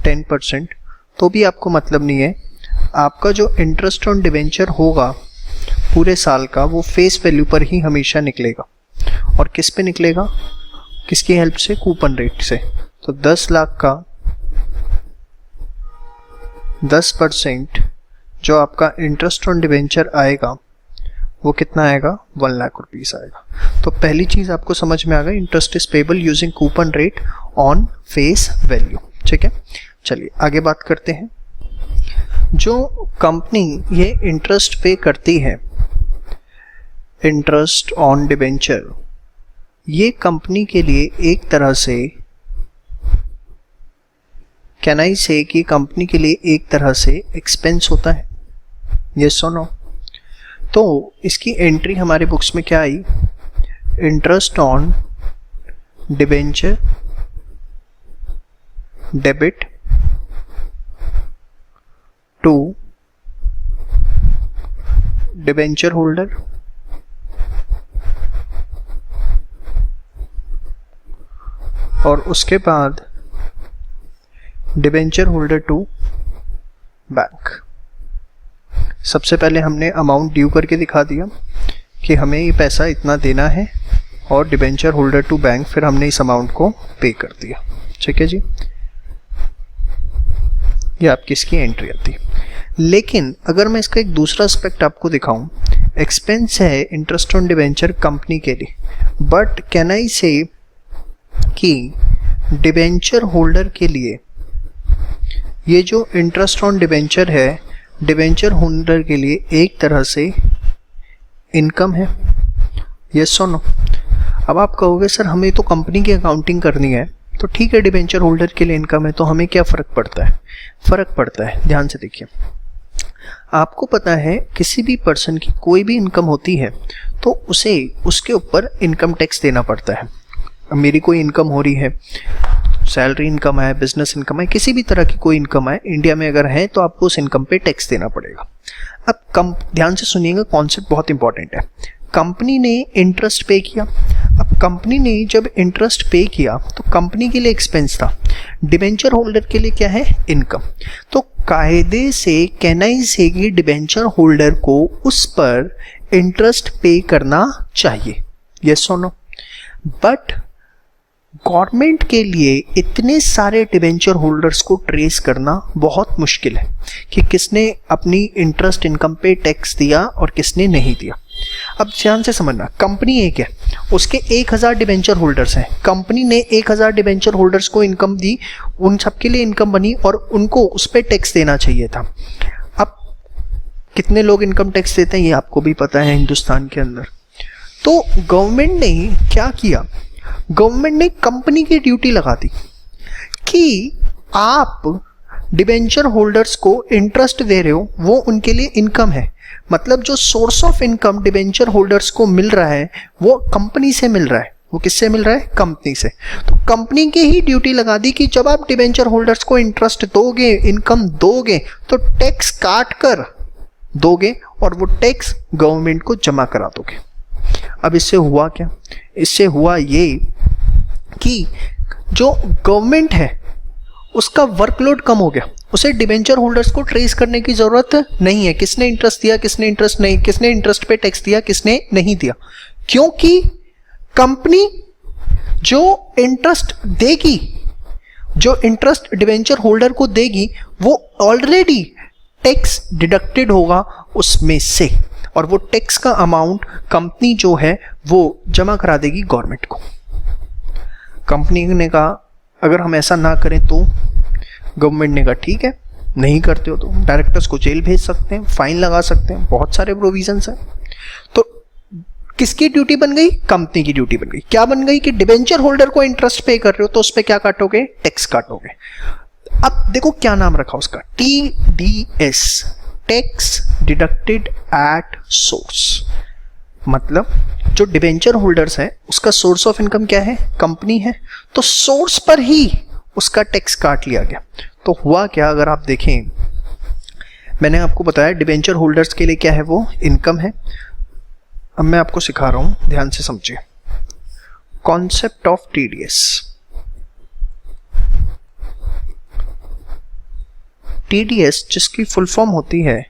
10%। तो भी आपको मतलब नहीं है, आपका जो इंटरेस्ट ऑन डिबेंचर होगा पूरे साल का वो फेस वैल्यू पर ही हमेशा निकलेगा। और किस पे निकलेगा, किसकी हेल्प से, कूपन रेट से। तो 10 लाख का 10% जो आपका इंटरेस्ट ऑन डिबेंचर आएगा वो कितना आएगा, 1 लाख रुपीस आएगा। तो पहली चीज आपको समझ में आ गई, interest is payable using coupon rate on face value. ठीक है, चलिए आगे बात करते हैं। जो कंपनी ये इंटरेस्ट पे करती है, इंटरेस्ट ऑन डिबेंचर, ये कंपनी के लिए एक तरह से कैन आई से कि कंपनी के लिए एक तरह से एक्सपेंस होता है, यस और नो। तो इसकी एंट्री हमारे बुक्स में क्या आई, interest on debenture debit to debenture holder और उसके बाद डिबेंचर होल्डर टू बैंक। सबसे पहले हमने अमाउंट ड्यू करके दिखा दिया कि हमें ये पैसा इतना देना है और डिबेंचर होल्डर टू बैंक, फिर हमने इस अमाउंट को पे कर दिया। ठीक है जी, ये आपकी इसकी एंट्री आती है। लेकिन अगर मैं इसका एक दूसरा एस्पेक्ट आपको दिखाऊं, एक्सपेंस है इंटरेस्ट ऑन डिबेंचर कंपनी के लिए, बट कैन आई से कि डिबेंचर होल्डर के लिए ये जो इंटरेस्ट ऑन डिबेंचर है, डिबेंचर होल्डर के लिए एक तरह से इनकम है, यस और नो। अब आप कहोगे सर हमें तो कंपनी की अकाउंटिंग करनी है, तो ठीक है डिबेंचर होल्डर के लिए इनकम है, तो हमें क्या फ़र्क पड़ता है। फ़र्क पड़ता है, ध्यान से देखिए। आपको पता है किसी भी पर्सन की कोई भी इनकम होती है तो उसे उसके ऊपर इनकम टैक्स देना पड़ता है। मेरी कोई इनकम हो रही है, सैलरी इनकम है, बिजनेस इनकम है, किसी भी तरह की कोई इनकम है इंडिया में अगर है तो आपको उस इनकम पे टैक्स देना पड़ेगा। अब ध्यान से सुनिएगा, कॉन्सेप्ट बहुत इंपॉर्टेंट है। कंपनी ने इंटरेस्ट पे किया, अब कंपनी ने जब इंटरेस्ट पे किया तो कंपनी के लिए एक्सपेंस था, डिबेंचर होल्डर के लिए क्या है, इनकम। तो कायदे से कहना से कि डिबेंचर होल्डर को उस पर इंटरेस्ट पे करना चाहिए, यस और नो। बट गवर्नमेंट के लिए इतने सारे डिबेंचर होल्डर्स को ट्रेस करना बहुत मुश्किल है कि किसने अपनी इंटरेस्ट इनकम पे टैक्स दिया और किसने नहीं दिया। अब ध्यान से समझना, कंपनी एक है, उसके 1000 डिबेंचर होल्डर्स हैं, कंपनी ने 1000 डिबेंचर होल्डर्स को इनकम दी, उन सबके लिए इनकम बनी और उनको उस पर टैक्स देना चाहिए था। अब कितने लोग इनकम टैक्स देते हैं ये आपको भी पता है हिंदुस्तान के अंदर। तो गवर्नमेंट ने क्या किया, गवर्नमेंट ने कंपनी की ड्यूटी लगा दी कि आप डिबेंचर होल्डर्स को इंटरेस्ट दे रहे हो, वो उनके लिए इनकम है। मतलब जो source of income debenture holders को मिल रहा है वो कंपनी से मिल रहा है, वो किससे मिल रहा है? कंपनी से। तो कंपनी की ही ड्यूटी लगा दी कि जब आप डिबेंचर होल्डर्स को इंटरेस्ट दोगे, इनकम दोगे, तो टैक्स काट कर दोगे और वो टैक्स गवर्नमेंट को जमा करा दोगे। अब इससे हुआ क्या? इससे हुआ ये कि जो गवर्नमेंट है उसका वर्कलोड कम हो गया, उसे डिबेंचर होल्डर्स को ट्रेस करने की जरूरत नहीं है, किसने इंटरेस्ट दिया, किसने इंटरेस्ट नहीं, किसने इंटरेस्ट पे टैक्स दिया, किसने नहीं दिया, क्योंकि कंपनी जो इंटरेस्ट देगी, जो इंटरेस्ट डिबेंचर होल्डर को देगी, वो ऑलरेडी टैक्स डिडक्टेड होगा उसमें से, और वो टैक्स का अमाउंट कंपनी जो है वो जमा करा देगी गवर्नमेंट को। कंपनी ने कहा अगर हम ऐसा ना करें तो, गवर्नमेंट ने कहा ठीक है, नहीं करते हो तो डायरेक्टर्स को जेल भेज सकते हैं, फाइन लगा सकते हैं, बहुत सारे प्रोविजंस हैं। तो किसकी ड्यूटी बन गई? कंपनी की ड्यूटी बन गई। क्या बन गई? कि डिबेंचर होल्डर को इंटरेस्ट पे कर रहे हो तो उस पर क्या काटोगे? टैक्स काटोगे। अब देखो क्या नाम रखा उसका, TDS, tax deducted at source. मतलब जो डिबेंचर होल्डर्स है उसका सोर्स ऑफ इनकम क्या है? कंपनी है, तो सोर्स पर ही उसका टैक्स काट लिया गया। तो हुआ क्या? अगर आप देखें, मैंने आपको बताया डिबेंचर होल्डर्स के लिए क्या है, वो इनकम है। अब मैं आपको सिखा रहा हूं, ध्यान से समझिए कॉन्सेप्ट ऑफ TDS। TDS जिसकी फुल फॉर्म होती है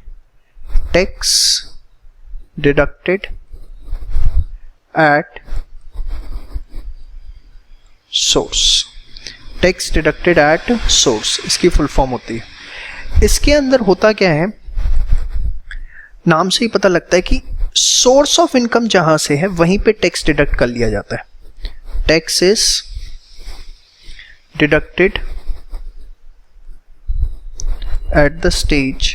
tax deducted at source. Tax deducted at source इसकी फुल फॉर्म होती है। इसके अंदर होता क्या है, नाम से ही पता लगता है कि सोर्स ऑफ इनकम जहां से है वहीं पे टैक्स डिडक्ट कर लिया जाता है। Tax is deducted at the stage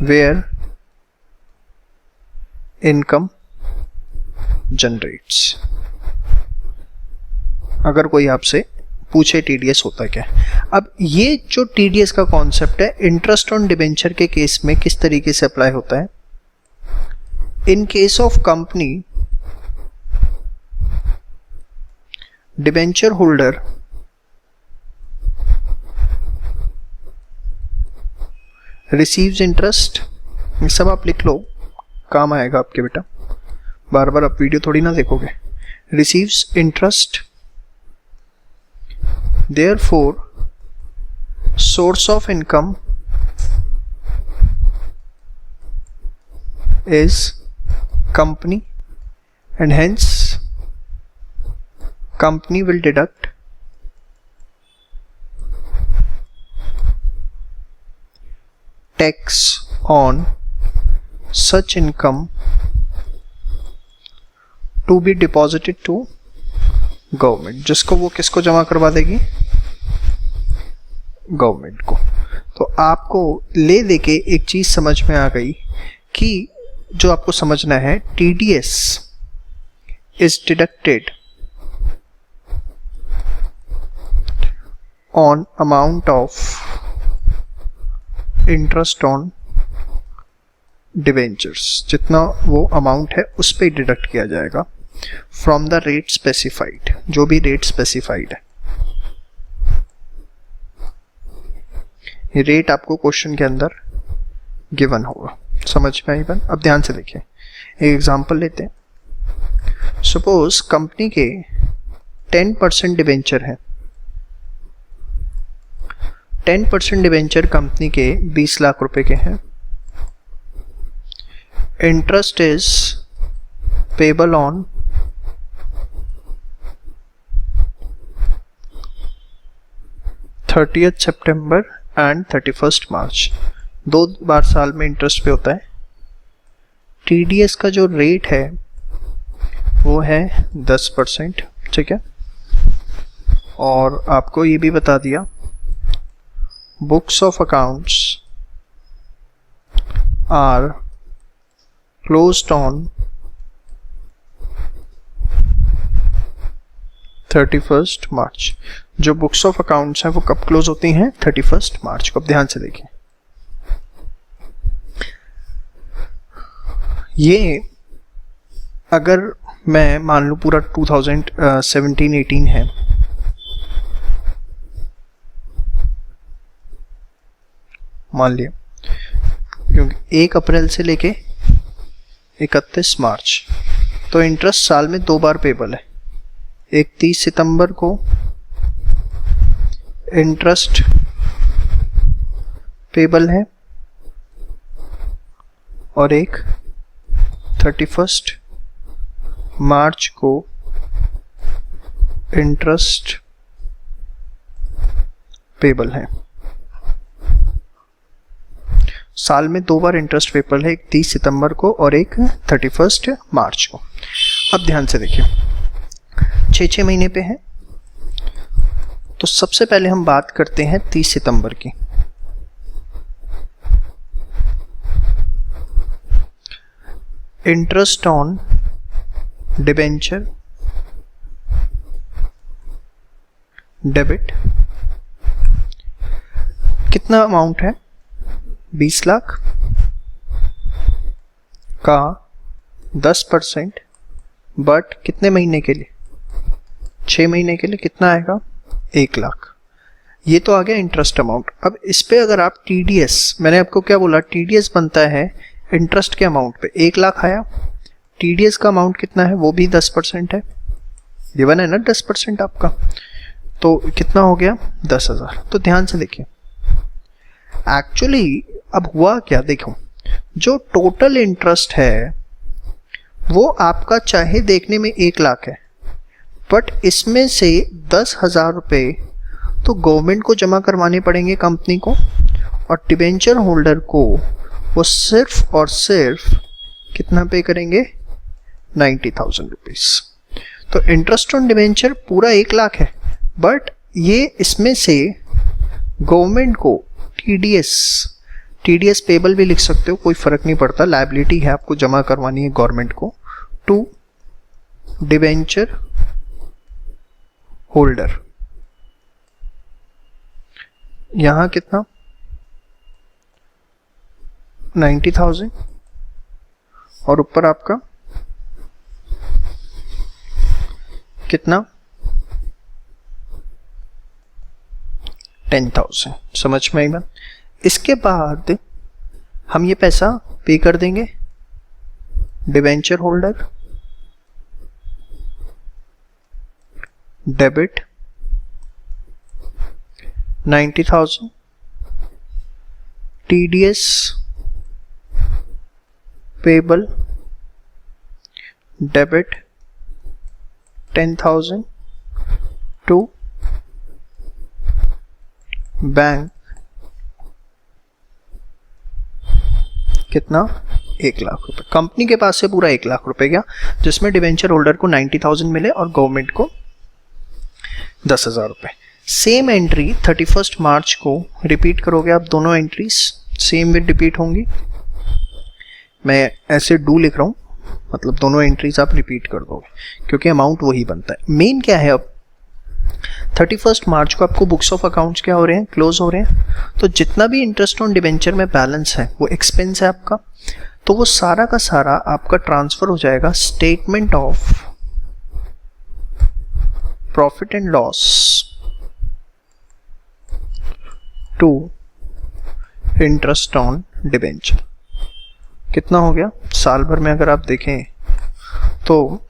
where income generates। अगर कोई आपसे पूछे TDS होता है क्या, अब ये जो TDS का कॉन्सेप्ट है इंटरेस्ट ऑन डिबेंचर के केस में किस तरीके से अप्लाई होता है? In case of company, debenture holder receives interest, ये सब आप लिख लो, काम आएगा आपके बेटा, बार बार आप वीडियो थोड़ी ना देखोगे। Receives interest, therefore source of income is company and hence company will deduct tax on such income to be deposited to government, जिसको वो किसको जमा करवा देगी? गवर्नमेंट को। तो आपको ले देके एक चीज समझ में आ गई कि जो आपको समझना है, TDS is deducted on amount of interest on debentures, जितना वो अमाउंट है उस पर डिडक्ट किया जाएगा फ्रॉम द रेट स्पेसिफाइड, जो भी रेट स्पेसिफाइड है। ये रेट आपको क्वेश्चन के अंदर गिवन होगा, समझ में आई बात? अब ध्यान से देखिए, एक एग्जांपल लेते हैं। सपोज कंपनी के 10% डिबेंचर है, 10% डिबेंचर कंपनी के 20 लाख रुपए के हैं। Interest is payable on 30th September and 31st मार्च, 2 बार साल में इंटरेस्ट पे होता है। TDS का जो रेट है वो है 10%, ठीक है। और आपको ये भी बता दिया books of accounts are closed on 31st मार्च। जो बुक्स ऑफ अकाउंट्स हैं वो कब क्लोज होती हैं? 31st मार्च को। अब ध्यान से देखिए, ये अगर मैं मान लूँ पूरा 2017-18 है, मान लिया, क्योंकि 1 अप्रैल से लेके 31 मार्च, तो इंटरेस्ट साल में 2 बार पेबल है। एक 30 सितंबर को इंटरेस्ट पेबल है और एक 31 मार्च को इंटरेस्ट पेबल है। साल में 2 बार इंटरेस्ट पेबल है, एक 30 सितंबर को और एक 31 मार्च को। अब ध्यान से देखिए, 6-6 महीने पे है, तो सबसे पहले हम बात करते हैं 30 सितंबर की। इंटरेस्ट ऑन डिबेंचर डेबिट कितना अमाउंट है? 20 लाख का 10%, बट कितने महीने के लिए? 6 महीने के लिए। कितना आएगा? 1 लाख। ये तो आ गया इंटरेस्ट अमाउंट। अब इस पे अगर आप टीडीएस, मैंने आपको क्या बोला, टीडीएस बनता है इंटरेस्ट के अमाउंट पे। 1 लाख आया, टीडीएस का अमाउंट कितना है? वो भी 10% है, गिवन है ना 10% आपका, तो कितना हो गया? 10,000। तो ध्यान से देखिए, एक्चुअली अब हुआ क्या, देखो, जो टोटल इंटरेस्ट है वो आपका चाहे देखने में 1 लाख है, बट इसमें से 10,000 रुपये तो गवर्नमेंट को जमा करवाने पड़ेंगे, कंपनी को, और डिबेंचर होल्डर को वो सिर्फ और सिर्फ कितना पे करेंगे? 90,000 रुपीज। तो इंटरेस्ट ऑन डिबेंचर पूरा 1 लाख है, बट ये इसमें से गवर्नमेंट को टीडीएस पेबल भी लिख सकते हो, कोई फर्क नहीं पड़ता, लायबिलिटी है, आपको जमा करवानी है गवर्नमेंट को, टू डिबेंचर होल्डर। यहां कितना? 90,000 और ऊपर आपका कितना? 10,000। समझ में आई बात? इसके बाद हम ये पैसा पे कर देंगे debenture holder, debit 90,000, TDS payable debit 10,000 to bank कितना? 1 लाख रुपए। कंपनी के पास से पूरा 1 लाख रुपए गया, जिसमें डिबेंचर होल्डर को 90,000 मिले और गवर्नमेंट को 10,000 रुपए। सेम एंट्री 31 मार्च को रिपीट करोगे आप, दोनों एंट्रीज सेम विद रिपीट होंगी। मैं ऐसे डू लिख रहा हूँ, मतलब दोनों एंट्रीज आप रिपीट कर दोगे, क्योंकि अमाउंट वही बनता है। मेन क्या है, अब 31 मार्च को आपको बुक्स ऑफ अकाउंट्स क्या हो रहे हैं? क्लोज हो रहे हैं। तो जितना भी इंटरेस्ट ऑन डिबेंचर में बैलेंस है वो एक्सपेंस है आपका, तो वो सारा का सारा आपका ट्रांसफर हो जाएगा statement of profit and loss to interest on debenture. कितना हो गया? साल भर में अगर आप देखें तो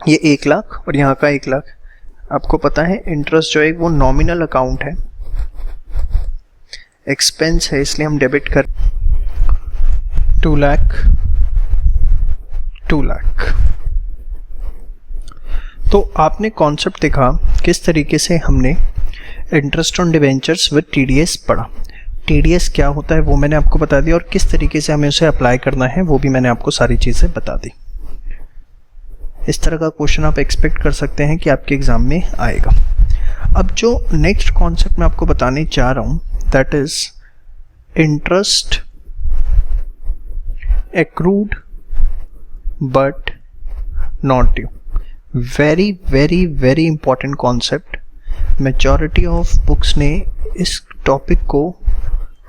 ये 1 लाख और यहाँ का 1 लाख। आपको पता है इंटरेस्ट जो है वो नॉमिनल अकाउंट है, एक्सपेंस है, इसलिए हम डेबिट कर 2 लाख। तो आपने कॉन्सेप्ट देखा किस तरीके से हमने interest on debentures with TDS पढ़ा। टीडीएस क्या होता है वो मैंने आपको बता दिया, और किस तरीके से हमें उसे अप्लाई करना है वो भी मैंने आपको सारी चीज़ें बता दी। इस तरह का क्वेश्चन आप एक्सपेक्ट कर सकते हैं कि आपके एग्जाम में आएगा। अब जो नेक्स्ट कॉन्सेप्ट मैं आपको बताने जा रहा हूँ, that is interest accrued but not due. Very very very important concept. Majority of books ने इस टॉपिक को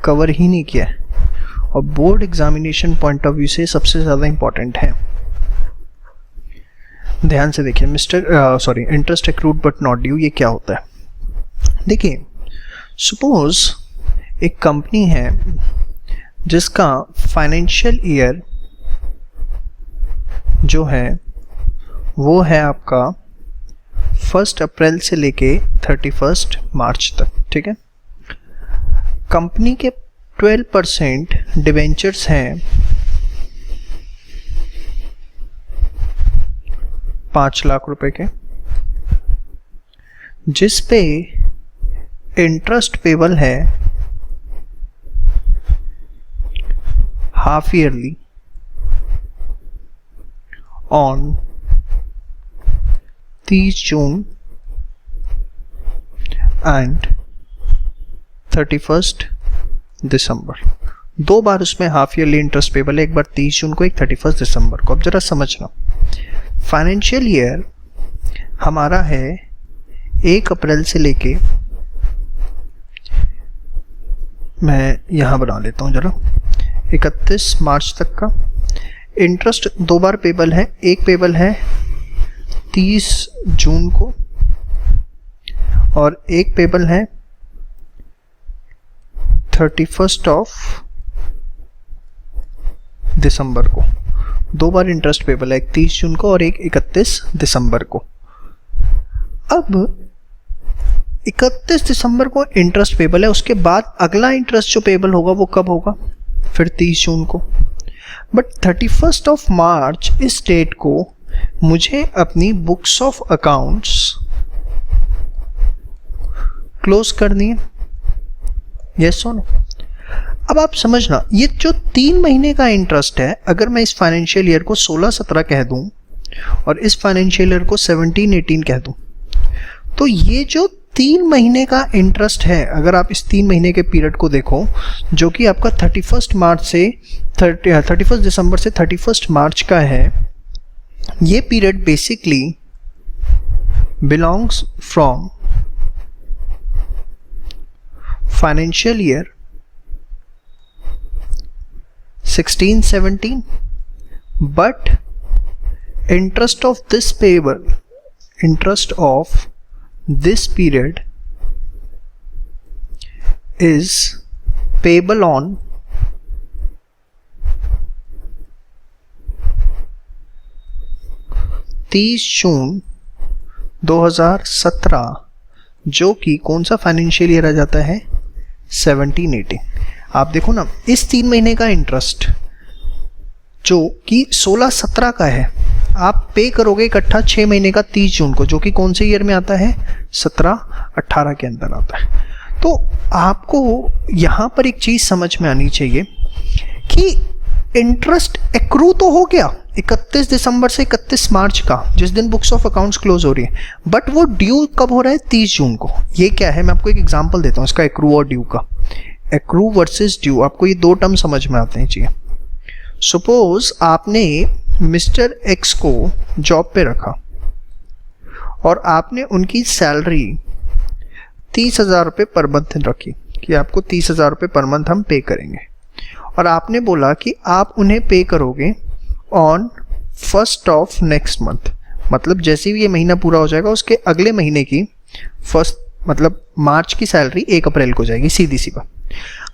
कवर ही नहीं किया है, और board examination point of view से सबसे ज़्यादा इंपॉर्टेंट है। ध्यान से देखिए, interest accrued but not due, ये क्या होता है? देखिए, सपोज एक कंपनी है जिसका फाइनेंशियल ईयर जो है वो है आपका 1 अप्रैल से लेके 31 मार्च तक, ठीक है। कंपनी के 12% डिवेंचर्स हैं 5 लाख रुपए के, जिस पे इंटरेस्ट पेबल है half yearly on 30 June and 31 दिसंबर। 2 बार उसमें हाफ ईयरली इंटरेस्ट पेबल है, एक बार 30 जून को, एक 31 दिसंबर को। अब जरा समझना, फाइनेंशियल ईयर हमारा है 1 अप्रैल से लेके, मैं यहां बना लेता हूं जरा, 31 मार्च तक का। इंटरेस्ट 2 बार पेबल है, एक पेबल है 30 जून को और एक पेबल है 31 दिसंबर को। 2 बार इंटरेस्ट पेबल है, एक 30 जून को और एक 31 दिसंबर को। अब 31 दिसंबर को इंटरेस्ट पेबल है, उसके बाद अगला इंटरेस्ट जो पेबल होगा वो कब होगा? फिर 30 जून को। बट 31 मार्च इस डेट को मुझे अपनी बुक्स ऑफ अकाउंट्स क्लोज करनी है, यस और नो? अब आप समझना, ये जो 3 महीने का इंटरेस्ट है, अगर मैं इस फाइनेंशियल ईयर को 16-17 कह दूं और इस फाइनेंशियल ईयर को 17-18 कह दूं, तो ये जो 3 महीने का इंटरेस्ट है, अगर आप इस 3 महीने के पीरियड को देखो, जो कि आपका 31 दिसंबर से 31 मार्च का है, ये period basically belongs from financial year 16-17, but interest of this period is payable on 30 जून 2017, जो कि कौन सा फाइनेंशियल ईयर आ जाता है? 17-18। आप देखो ना, इस 3 महीने का इंटरेस्ट जो कि 16-17 का है, आप पे करोगे इकट्ठा 6 महीने का 30 जून को, जो कि कौन से ईयर में आता है? 17-18 के अंदर आता है। तो आपको यहां पर एक चीज समझ में आनी चाहिए कि इंटरेस्ट एक्रू तो हो गया 31 दिसंबर से 31 मार्च का, जिस दिन बुक्स ऑफ अकाउंट्स क्लोज हो रही है, बट वो ड्यू कब हो रहा है? 30 जून को। ये क्या है? मैं आपको एक एग्जांपल देता हूं इसका, एक्रू और ड्यू का। एक्रू वर्सेस ड्यू, आपको ये 2 टर्म समझ में आते हैं। चाहिए, सपोज आपने मिस्टर एक्स को जॉब पे रखा और आपने उनकी सैलरी 30,000 रुपये पर मंथ रखी कि आपको 30,000 रुपये पर मंथ हम पे करेंगे, और आपने बोला कि आप उन्हें पे करोगे ऑन 1 नेक्स्ट मंथ, मतलब जैसे ही ये महीना पूरा हो जाएगा उसके अगले महीने की 1 मतलब मार्च की सैलरी 1 अप्रैल को जाएगी, सीधी सी बात।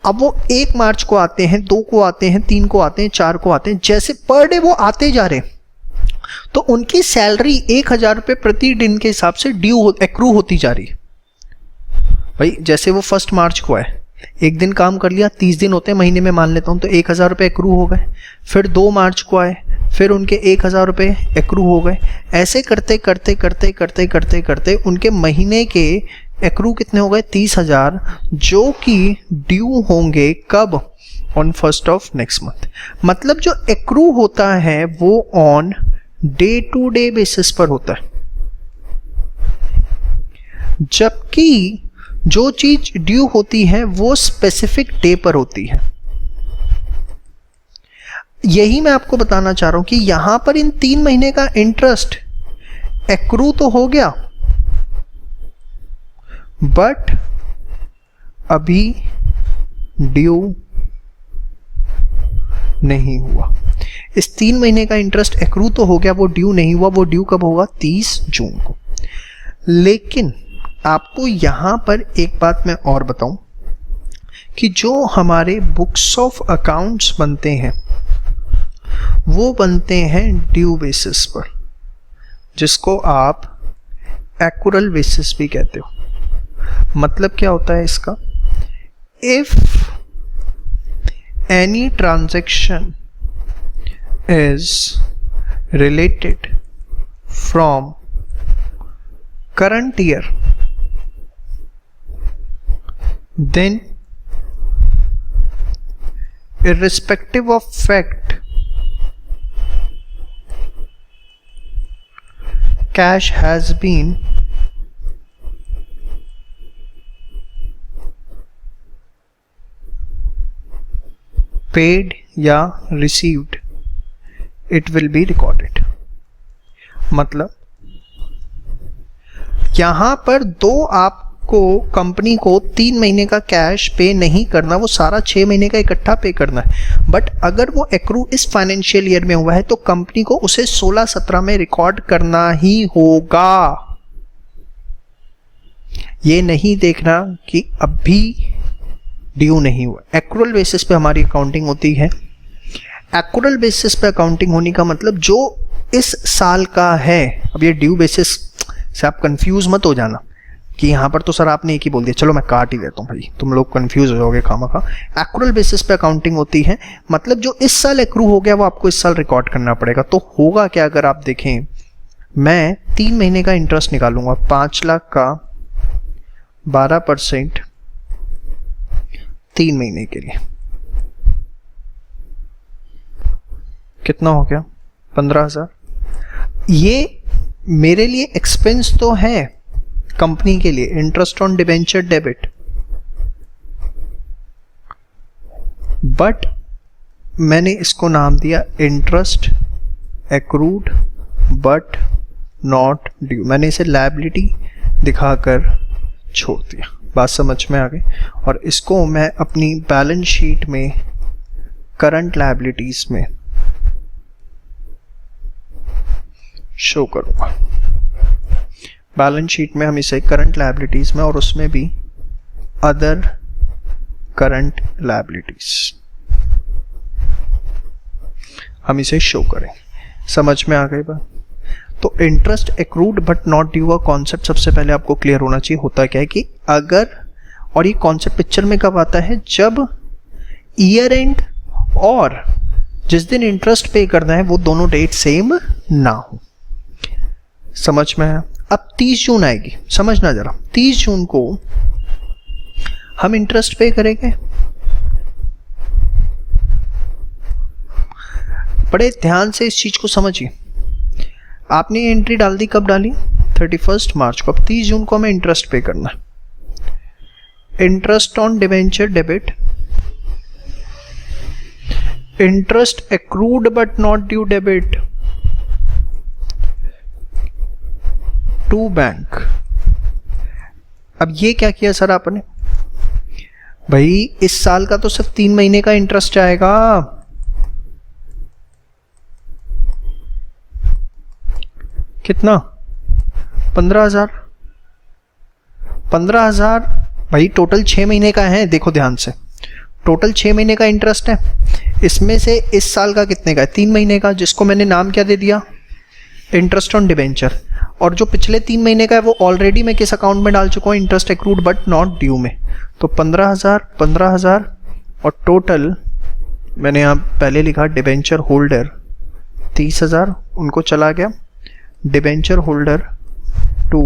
अब वो 1 मार्च को आते हैं, 2 को आते हैं, 3 को आते हैं, 4 को आते हैं, जैसे पर डे वो आते जा रहे, तो उनकी सैलरी 1,000 रुपये प्रति दिन के हिसाब से ड्यू एक्रू होती जा रही है। भाई जैसे वो 1 मार्च को आए, एक दिन काम कर लिया, 30 दिन होते हैं महीने में मान लेता हूँ, तो 1,000 रुपये एक्रू हो गए। फिर 2 मार्च को आए, फिर उनके 1,000 रुपये एक्रू हो गए। ऐसे करते करते करते करते करते करते उनके महीने के एक्रू कितने हो गए? 30,000, जो कि ड्यू होंगे कब? On 1 next month. मतलब जो एक्रू होता है वो on day to day basis पर होता है, जबकि जो चीज ड्यू होती है वो स्पेसिफिक डे पर होती है। यही मैं आपको बताना चाह रहा हूं कि यहां पर इन 3 महीने का इंटरेस्ट एक्रू तो हो गया, बट अभी ड्यू नहीं हुआ। इस 3 महीने का इंटरेस्ट एक्रू तो हो गया, वो ड्यू नहीं हुआ। वो ड्यू कब होगा? 30 जून को। लेकिन आपको यहां पर एक बात मैं और बताऊं कि जो हमारे बुक्स ऑफ अकाउंट्स बनते हैं वो बनते हैं ड्यू बेसिस पर, जिसको आप एक्रूअल बेसिस भी कहते हो। मतलब क्या होता है इसका? If any transaction is related from current year, then irrespective of fact cash has been paid या received, it will be recorded। मतलब यहां पर दो आपको कंपनी को 3 महीने का कैश पे नहीं करना, वो सारा 6 महीने का इकट्ठा पे करना है। बट अगर वो एक्रू इस फाइनेंशियल ईयर में हुआ है तो कंपनी को उसे 16-17 में रिकॉर्ड करना ही होगा। ये नहीं देखना कि अभी ड्यू नहीं हुआ। एक्रूअल बेसिस पे हमारी अकाउंटिंग होती है। एक्रूअल बेसिस पे अकाउंटिंग होने का मतलब जो इस साल का है। अब ये ड्यू बेसिस से आप कंफ्यूज मत हो जाना कि यहाँ पर तो सर आपने एक ही बोल दिया, चलो मैं काट ही देता हूँ भाई, तुम लोग कंफ्यूज हो जाओगे खामखा। एक्रूअल बेसिस पे अकाउंटिंग होती है, मतलब जो इस साल एक्रू हो गया वो आपको इस साल रिकॉर्ड करना पड़ेगा। तो होगा क्या? अगर आप देखें, मैं 3 महीने का इंटरेस्ट निकालूंगा, 5 लाख का 12% 3 महीने के लिए, कितना हो गया? 15,000। ये मेरे लिए एक्सपेंस तो है कंपनी के लिए, interest on debenture debit, but मैंने इसको नाम दिया interest accrued but not due. मैंने इसे लायबिलिटी दिखाकर छोड़ दिया। बात समझ में आ गई? और इसको मैं अपनी बैलेंस शीट में करंट लायबिलिटीज में शो करूंगा। बैलेंस शीट में हम इसे करंट लायबिलिटीज में और उसमें भी अदर करंट लायबिलिटीज हम इसे शो करें। समझ में आ गई बात? तो interest accrued but not due का कॉन्सेप्ट सबसे पहले आपको क्लियर होना चाहिए। होता क्या है कि अगर, और ये कॉन्सेप्ट पिक्चर में कब आता है? जब ईयर एंड और जिस दिन इंटरेस्ट पे करना है वो दोनों डेट सेम ना हो। समझ में आया? अब 30 जून आएगी, समझना जरा। 30 जून को हम इंटरेस्ट पे करेंगे। बड़े ध्यान से इस चीज को समझिए। आपने ये एंट्री डाल दी, कब डाली? 31 मार्च को। अब 30 जून को हमें इंटरेस्ट पे करना है। Interest on debenture debit, interest accrued but not due debit to bank. अब ये क्या किया सर आपने? भाई इस साल का तो सिर्फ 3 महीने का इंटरेस्ट आएगा। कितना? 15,000। 15,000 भाई टोटल 6 महीने का है। देखो ध्यान से, टोटल 6 महीने का इंटरेस्ट है। इसमें से इस साल का कितने का है? 3 महीने का, जिसको मैंने नाम क्या दे दिया? Interest on debenture. और जो पिछले 3 महीने का है वो ऑलरेडी मैं किस अकाउंट में डाल चुका हूँ? Interest accrued but not due में। तो 15,000 और टोटल मैंने यहाँ पहले लिखा डिबेंचर होल्डर 30,000, उनको चला गया डिबेंचर होल्डर टू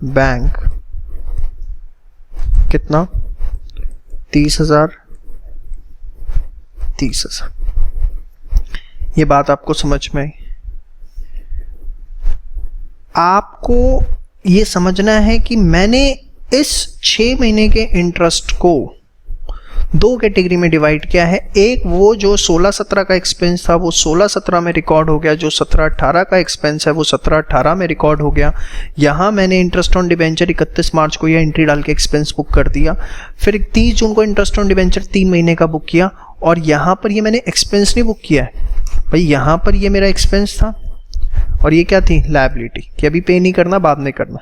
बैंक, कितना? 30,000। ये बात आपको समझ में आई? आपको ये समझना है कि मैंने इस 6 महीने के इंटरेस्ट को 2 कैटेगरी में डिवाइड किया है। एक वो जो 16-17 का एक्सपेंस था वो 16-17 में रिकॉर्ड हो गया, जो 17-18 का एक्सपेंस है वो 17-18 में रिकॉर्ड हो गया। यहाँ मैंने इंटरेस्ट ऑन डिबेंचर 31 मार्च को यह एंट्री डाल के एक्सपेंस बुक कर दिया। फिर 30 जून को इंटरेस्ट ऑन डिबेंचर 3 महीने का बुक किया और यहाँ पर ये मैंने एक्सपेंस नहीं बुक किया है भाई, यहाँ पर ये मेरा एक्सपेंस था और ये क्या थी, लायबिलिटी, कि अभी पे नहीं करना, बाद में करना।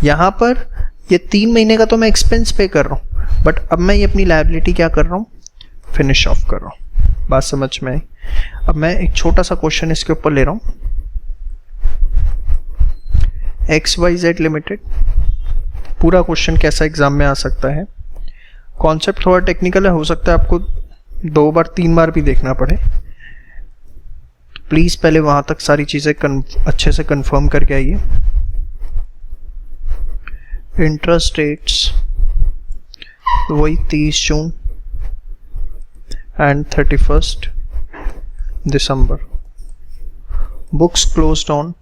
यहाँ पर ये 3 महीने का तो मैं एक्सपेंस पे कर रहा हूँ, बट अब मैं ये अपनी लायबिलिटी क्या कर रहा हूँ, फिनिश ऑफ कर रहा हूँ। बात समझ में आई? अब मैं एक छोटा सा क्वेश्चन इसके ऊपर ले रहा हूँ। XYZ लिमिटेड, पूरा क्वेश्चन कैसा एग्जाम में आ सकता है, कॉन्सेप्ट थोड़ा टेक्निकल है, हो सकता है आपको 2 बार 3 बार भी देखना पड़े। प्लीज़ पहले वहाँ तक सारी चीज़ें अच्छे से कंफर्म करके आइए। इंटरेस्ट रेट्स वही 30 June and 31 December. Books closed on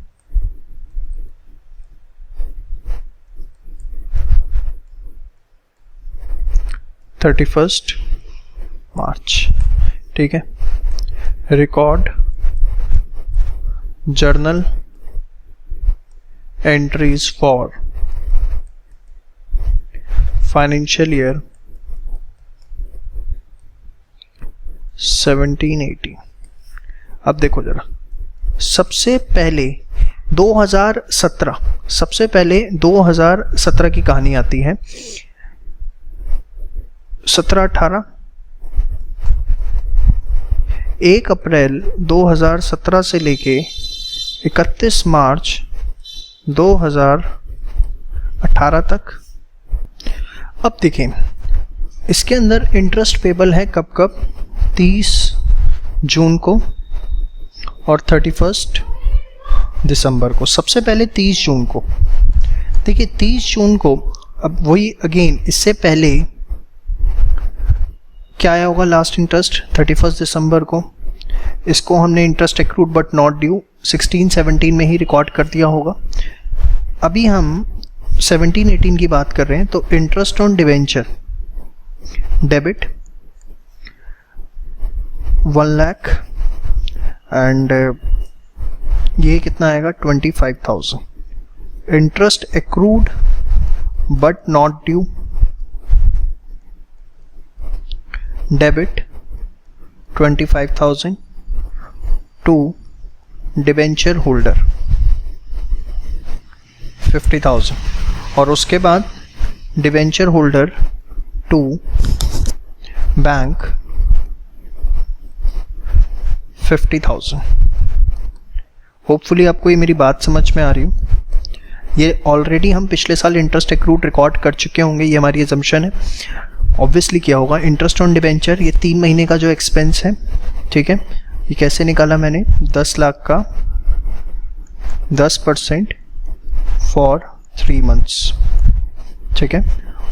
31 March. ठीक है। Record journal entries for financial year 17-18। अब देखो जरा, सबसे पहले 2017 की कहानी आती है। 17-18, 1 अप्रैल 2017 से लेके 31 मार्च 2018 तक। अब देखें, इसके अंदर इंटरेस्ट पेबल है कब कब, 30 जून को और 31 दिसंबर को। सबसे पहले 30 जून को देखिए, 30 जून को, अब वही अगेन, इससे पहले क्या आया होगा लास्ट इंटरेस्ट 31 दिसंबर को। इसको हमने interest accrued but not due 16-17 में ही रिकॉर्ड कर दिया होगा। अभी हम 17-18 की बात कर रहे हैं, तो interest on debenture debit 1 lakh and ये कितना आएगा 25,000। Interest accrued but not due debit 25,000 to debenture holder 50,000, और उसके बाद debenture holder to bank 50,000। Hopefully आपको ये मेरी बात समझ में आ रही हो। ये ऑलरेडी हम पिछले साल इंटरेस्ट एक्रूड रिकॉर्ड कर चुके होंगे, ये हमारी असम्पशन है। ऑब्वियसली क्या होगा, इंटरेस्ट ऑन डिबेंचर ये 3 महीने का जो एक्सपेंस है, ठीक है, ये कैसे निकाला मैंने, 10 लाख का 10% फॉर 3 मंथ्स, ठीक है।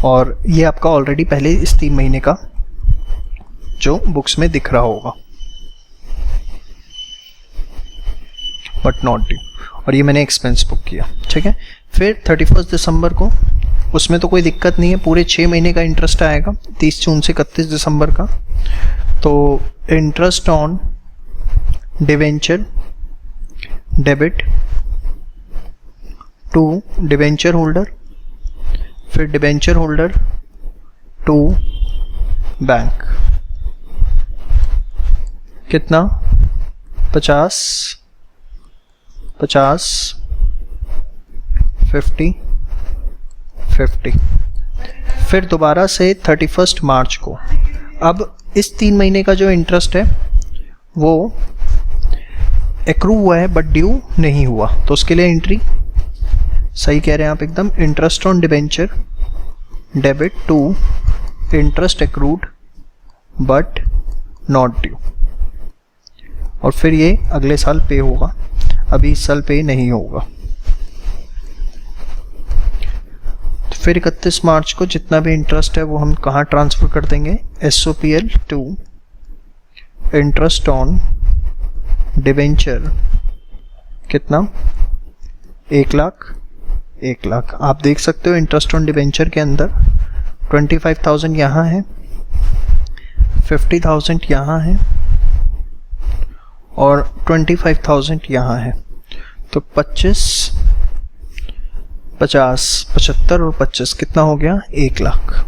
और ये आपका ऑलरेडी पहले इस 3 महीने का जो बुक्स में दिख रहा होगा, बट नॉट ड्यू, और ये मैंने एक्सपेंस बुक किया, ठीक है। फिर 31 दिसंबर को, उसमें तो कोई दिक्कत नहीं है, पूरे 6 महीने का इंटरेस्ट आएगा 30 जून से 31 दिसंबर का। तो interest on debenture debit to debenture holder, फिर डिवेंचर होल्डर टू बैंक, कितना 50 50 50। फिर दोबारा से 31 मार्च को। अब इस 3 महीने का जो इंटरेस्ट है वो एक्रू हुआ है बट ड्यू नहीं हुआ, तो उसके लिए एंट्री सही कह रहे हैं आप एकदम, interest on debenture debit to interest accrued but not due, और फिर ये अगले साल पे होगा, अभी इस साल पे नहीं होगा। तो फिर 31 मार्च को जितना भी इंटरेस्ट है वो हम कहाँ ट्रांसफ़र कर देंगे, SOPL to interest on debenture, कितना 1 लाख 1 लाख। आप देख सकते हो इंटरेस्ट ऑन डिबेंचर के अंदर 25,000 यहाँ है, 50,000 यहाँ है और 25,000 यहाँ है। तो 25, 50, 75 और 25 कितना हो गया, 1 लाख।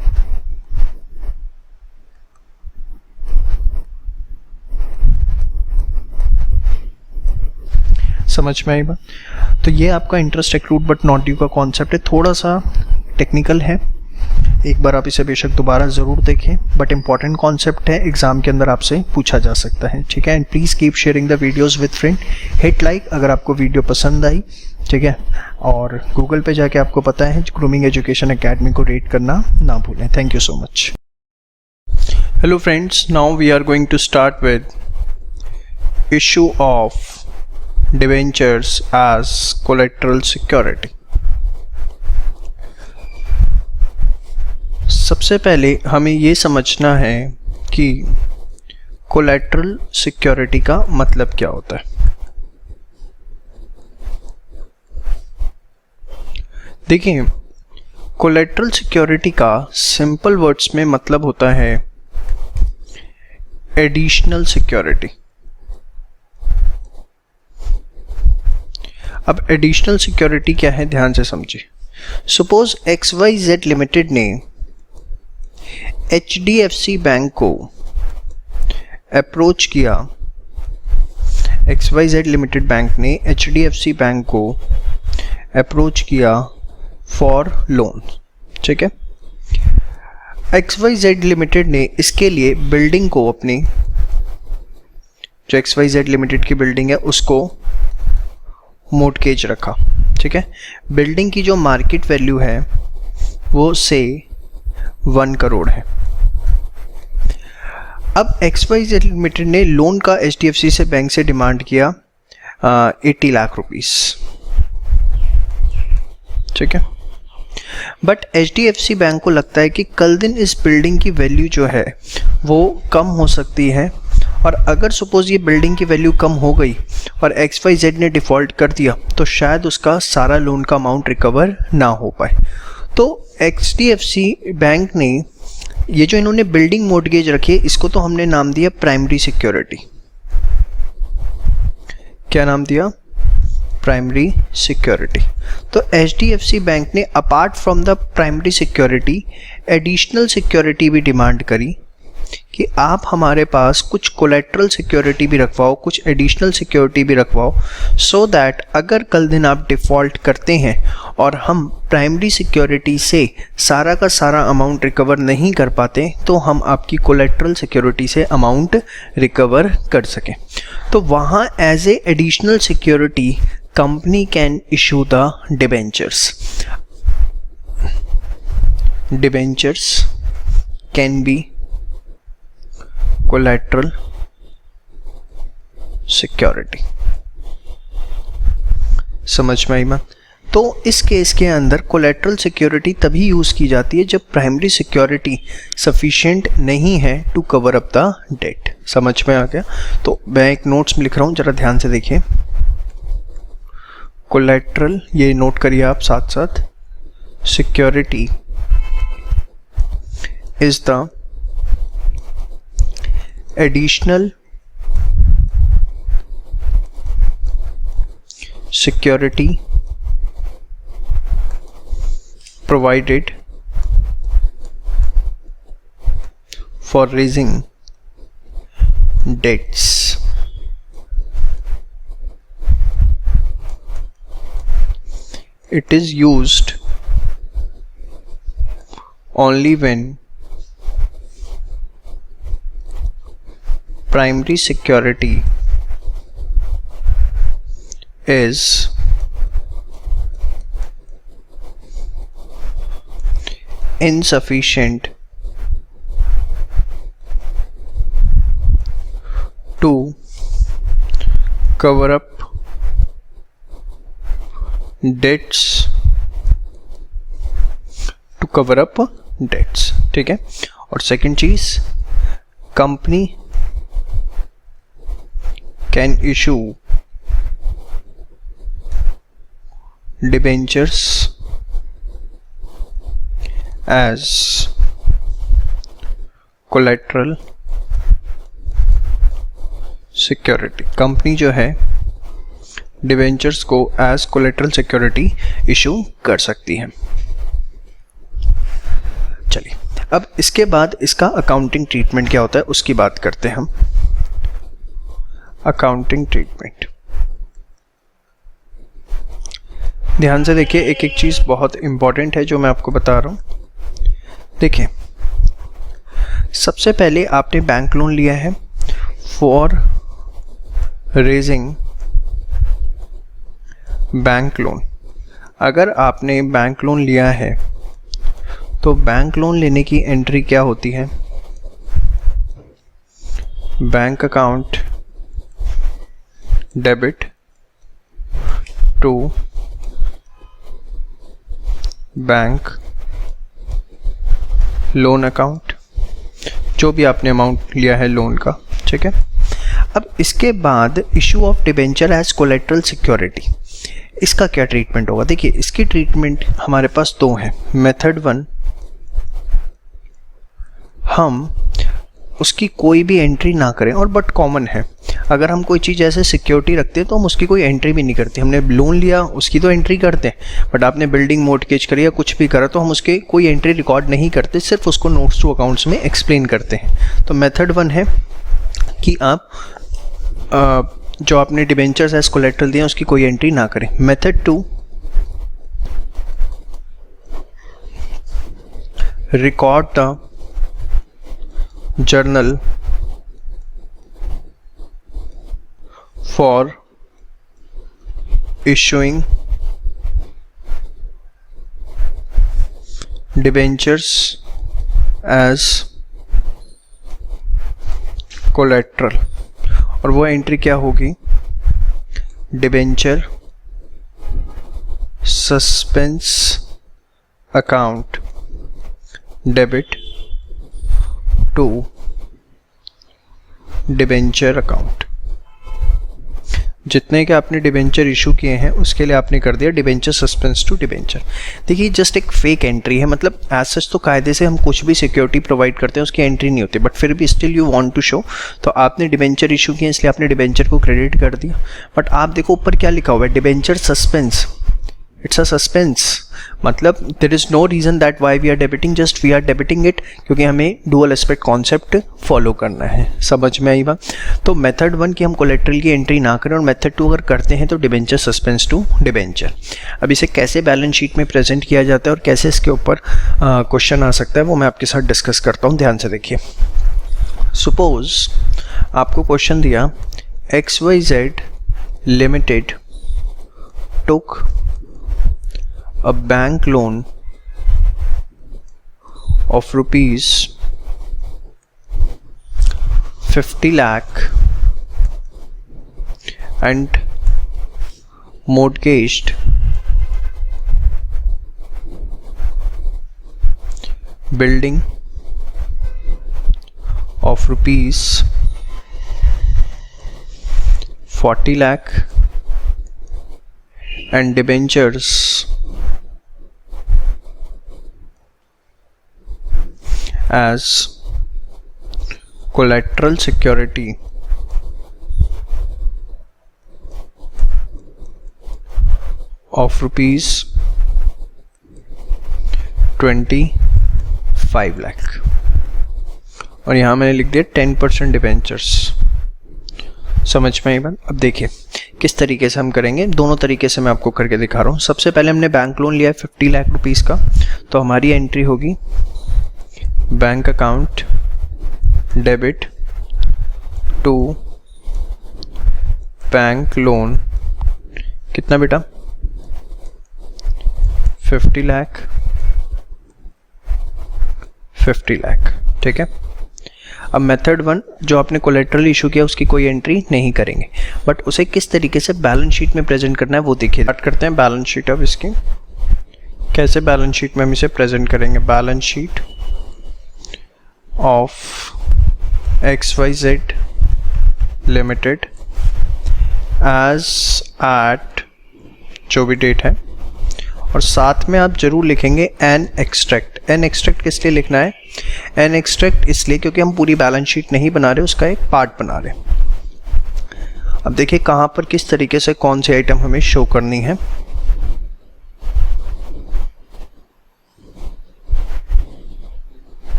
समझ में आई बात? तो ये आपका interest accrued but not due का कॉन्सेप्ट है, थोड़ा सा टेक्निकल है, एक बार आप इसे बेशक दोबारा ज़रूर देखें, बट इम्पॉर्टेंट कॉन्सेप्ट है, एग्जाम के अंदर आपसे पूछा जा सकता है, ठीक है। And please keep sharing the videos with friend, hit like अगर आपको वीडियो पसंद आई, ठीक है। और गूगल पे जाके आपको पता है ग्रूमिंग एजुकेशन एकेडमी को रेट करना ना भूलें। Thank you so much. Hello friends, now we are going to start with issue of debentures as collateral security. सबसे पहले हमें ये समझना है कि कोलेटरल सिक्योरिटी का मतलब क्या होता है। देखिए, कोलेटरल सिक्योरिटी का सिंपल वर्ड्स में मतलब होता है एडिशनल सिक्योरिटी। अब एडिशनल सिक्योरिटी क्या है, ध्यान से समझिए। सपोज XYZ लिमिटेड ने HDFC बैंक को अप्रोच किया, XYZ लिमिटेड बैंक ने HDFC बैंक को अप्रोच किया फॉर लोन, ठीक है। XYZ लिमिटेड ने इसके लिए बिल्डिंग को, अपनी जो XYZ लिमिटेड की बिल्डिंग है उसको मोर्टगेज रखा, ठीक है। बिल्डिंग की जो मार्केट वैल्यू है वो से 1 करोड़ है। अब XYZ लिमिटेड ने लोन का HDFC से बैंक से डिमांड किया 80 लाख रुपीस, ठीक है। बट HDFC बैंक को लगता है कि कल दिन इस बिल्डिंग की वैल्यू जो है वो कम हो सकती है, और अगर सपोज ये बिल्डिंग की वैल्यू कम हो गई और XYZ ने डिफ़ॉल्ट कर दिया तो शायद उसका सारा लोन का अमाउंट रिकवर ना हो पाए। तो HDFC बैंक ने ये जो इन्होंने बिल्डिंग मोर्टगेज रखी है, इसको तो हमने नाम दिया प्राइमरी सिक्योरिटी। क्या नाम दिया? Primary security. तो HDFC बैंक ने apart from the primary security additional security भी डिमांड करी कि आप हमारे पास कुछ कोलेटरल सिक्योरिटी भी रखवाओ, कुछ एडिशनल सिक्योरिटी भी रखवाओ, सो दैट अगर कल दिन आप डिफ़ॉल्ट करते हैं और हम प्राइमरी सिक्योरिटी से सारा का सारा अमाउंट रिकवर नहीं कर पाते तो हम आपकी कोलेटरल सिक्योरिटी से अमाउंट रिकवर कर सकें। तो वहाँ as a additional security company can issue the debentures. Debentures can be collateral security. समझ में आई बात? तो इस केस के अंदर कोलेटरल सिक्योरिटी तभी यूज़ की जाती है जब प्राइमरी सिक्योरिटी सफिशिएंट नहीं है to cover up the debt. समझ में आ गया? तो मैं एक नोट्स में लिख रहा हूँ, ज़रा ध्यान से देखिए। कोलेटरल, ये नोट करिए आप साथ साथ, security is the additional security provided for raising debts. It is used only when primary security is insufficient to cover up debts, ठीक है। और सेकंड चीज, company can issue debentures as collateral security। Company जो है debentures को as collateral security issue कर सकती है। चलिए, अब इसके बाद इसका अकाउंटिंग ट्रीटमेंट क्या होता है उसकी बात करते हैं हम। अकाउंटिंग ट्रीटमेंट, ध्यान से देखिए, एक एक चीज़ बहुत इम्पॉर्टेंट है जो मैं आपको बता रहा हूँ। देखिए, सबसे पहले आपने बैंक लोन लिया है फॉर रेजिंग बैंक लोन। अगर आपने बैंक लोन लिया है तो बैंक लोन लेने की एंट्री क्या होती है? Bank account debit to bank loan account, जो भी आपने अमाउंट लिया है लोन का, ठीक है। अब इसके बाद issue of debenture as collateral security, इसका क्या ट्रीटमेंट होगा? देखिए, इसकी ट्रीटमेंट हमारे पास दो हैं। मेथड 1, हम उसकी कोई भी एंट्री ना करें, और बट कॉमन है, अगर हम कोई चीज़ ऐसे सिक्योरिटी रखते हैं तो हम उसकी कोई एंट्री भी नहीं करते। हमने लोन लिया उसकी तो एंट्री करते हैं, बट आपने बिल्डिंग मॉर्टगेज करी या कुछ भी करा तो हम उसके कोई एंट्री रिकॉर्ड नहीं करते, सिर्फ उसको नोट्स टू अकाउंट्स में एक्सप्लेन करते हैं। तो मेथड 1 है कि आप जो आपने डिबेंचर्स एज कोलेट्रल दिए उसकी कोई एंट्री ना करें। Method 2, record the journal for issuing debentures as collateral, और वो एंट्री क्या होगी? Debenture suspense account debit to debenture account. जितने के आपने डिबेंचर इशू किए हैं उसके लिए आपने कर दिया डिबेंचर सस्पेंस टू डिबेंचर। देखिए, जस्ट एक फेक एंट्री है, मतलब एज सच तो कायदे से हम कुछ भी सिक्योरिटी प्रोवाइड करते हैं उसकी एंट्री नहीं होती, बट फिर भी still you want to show, तो आपने डिबेंचर इशू किया इसलिए आपने डिबेंचर को क्रेडिट कर दिया। बट आप देखो ऊपर क्या लिखा हुआ है, debenture suspense, it's a suspense, मतलब there is no reason that why we are debiting, just we are debiting it, क्योंकि हमें डुअल एस्पेक्ट कॉन्सेप्ट फॉलो करना है। समझ में आई बात? तो मेथड 1 की हम कोलेट्रल की एंट्री ना करें, और मेथड 2 अगर करते हैं तो डिबेंचर सस्पेंस टू डिबेंचर। अब इसे कैसे बैलेंस शीट में प्रेजेंट किया जाता है और कैसे इसके ऊपर क्वेश्चन आ सकता है वो मैं आपके साथ डिस्कस करता हूँ। ध्यान से देखिए, सपोज आपको क्वेश्चन दिया XYZ limited took a bank loan of rupees 50 lakh and mortgaged building of rupees 40 lakh and debentures as collateral security of rupees 25 lakh, और यहाँ मैंने लिख दिया 10% डिबेंचर्स। समझ में आई बात? अब देखिए किस तरीके से हम करेंगे, दोनों तरीके से मैं आपको करके दिखा रहा हूँ। सबसे पहले हमने बैंक लोन लिया है 50 लाख रुपीज़ का, तो हमारी एंट्री होगी bank account debit to bank loan, कितना बेटा? 50 लाख, 50 लाख, ठीक है। अब मेथड 1 जो आपने कोलेट्रल इशू किया उसकी कोई एंट्री नहीं करेंगे, बट उसे किस तरीके से बैलेंस शीट में प्रेजेंट करना है वो देखिए। स्टार्ट करते हैं बैलेंस शीट। अब इसकी कैसे बैलेंस शीट में हम इसे प्रेजेंट करेंगे? Balance sheet of XYZ limited as at जो भी डेट है, और साथ में आप जरूर लिखेंगे एन एक्सट्रैक्ट। एन एक्सट्रैक्ट किस लिए लिखना है? एन एक्सट्रैक्ट इसलिए क्योंकि हम पूरी बैलेंस शीट नहीं बना रहे, उसका एक पार्ट बना रहे। अब देखिए कहाँ पर किस तरीके से कौन सी आइटम हमें शो करनी है।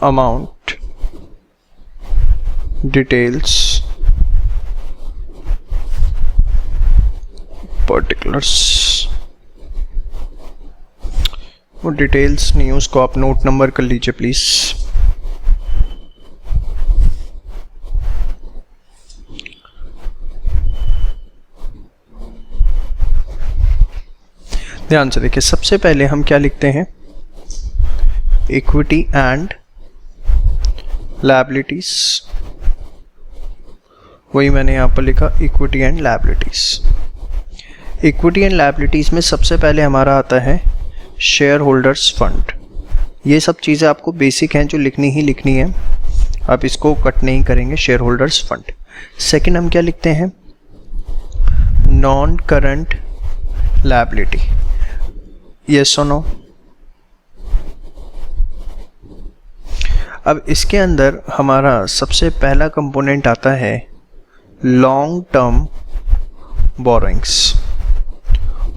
amount डिटेल्स पर्टिकुलर्स, वो डिटेल्स नहीं, उसको आप नोट नंबर कर लीजिए प्लीज। ध्यान से देखिए, सबसे पहले हम क्या लिखते हैं, इक्विटी एंड लायबिलिटीज, वही मैंने यहां पर लिखा equity and liabilities. Equity and liabilities में सबसे पहले हमारा आता है शेयर होल्डर्स फंड। ये सब चीज़ें आपको बेसिक हैं जो लिखनी ही लिखनी है, आप इसको कट नहीं करेंगे। Share holders fund. सेकंड हम क्या लिखते हैं, नॉन करंट लायबिलिटी, यस और नो। अब इसके अंदर हमारा सबसे पहला कंपोनेंट आता है लॉन्ग टर्म बोरोइंग्स।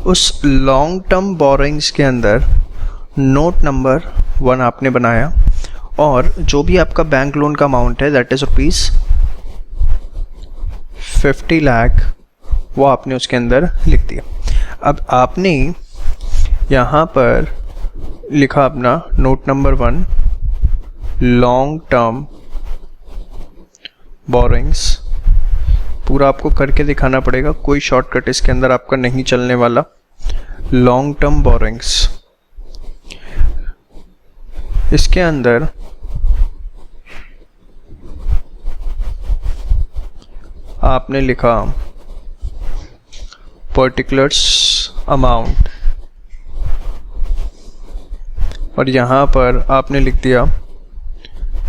उस लॉन्ग टर्म बोरोइंग्स के अंदर नोट नंबर 1 आपने बनाया, और जो भी आपका बैंक लोन का अमाउंट है दैट इज ₹50 लाख, वो आपने उसके अंदर लिख दिया। अब आपने यहाँ पर लिखा अपना note number 1 long term borrowings, पूरा आपको करके दिखाना पड़ेगा, कोई शॉर्टकट इसके अंदर आपका नहीं चलने वाला। लॉन्ग टर्म बोरोइंग्स, इसके अंदर आपने लिखा पर्टिकुलर्स अमाउंट, और यहाँ पर आपने लिख दिया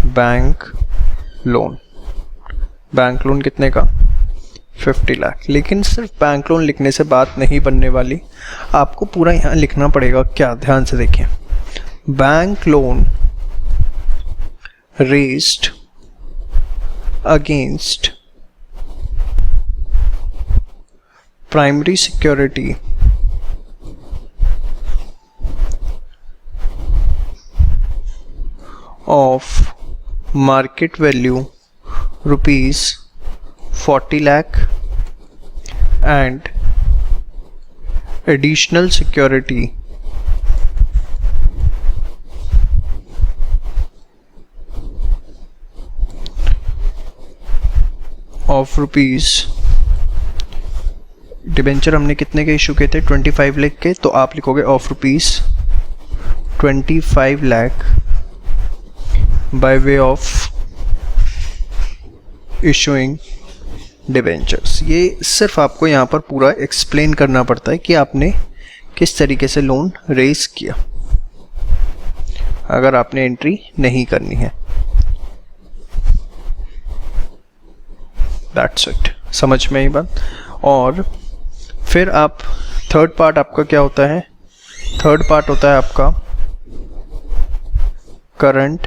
बैंक लोन। बैंक लोन कितने का, 50 लाख। लेकिन सिर्फ बैंक लोन लिखने से बात नहीं बनने वाली, आपको पूरा यहाँ लिखना पड़ेगा। क्या, ध्यान से देखिए, bank loan raised against primary security of market value ₹40 lakh and additional security of rupees, debenture हमने कितने के इशू किए थे, 25 लाख के, तो आप लिखोगे of ₹25 lakh by way of issuing debentures. ये सिर्फ आपको यहाँ पर पूरा एक्सप्लेन करना पड़ता है कि आपने किस तरीके से लोन रेज किया, अगर आपने एंट्री नहीं करनी है। दैट्स इट, समझ में आई बात। और फिर आप थर्ड पार्ट आपका क्या होता है, थर्ड पार्ट होता है आपका करंट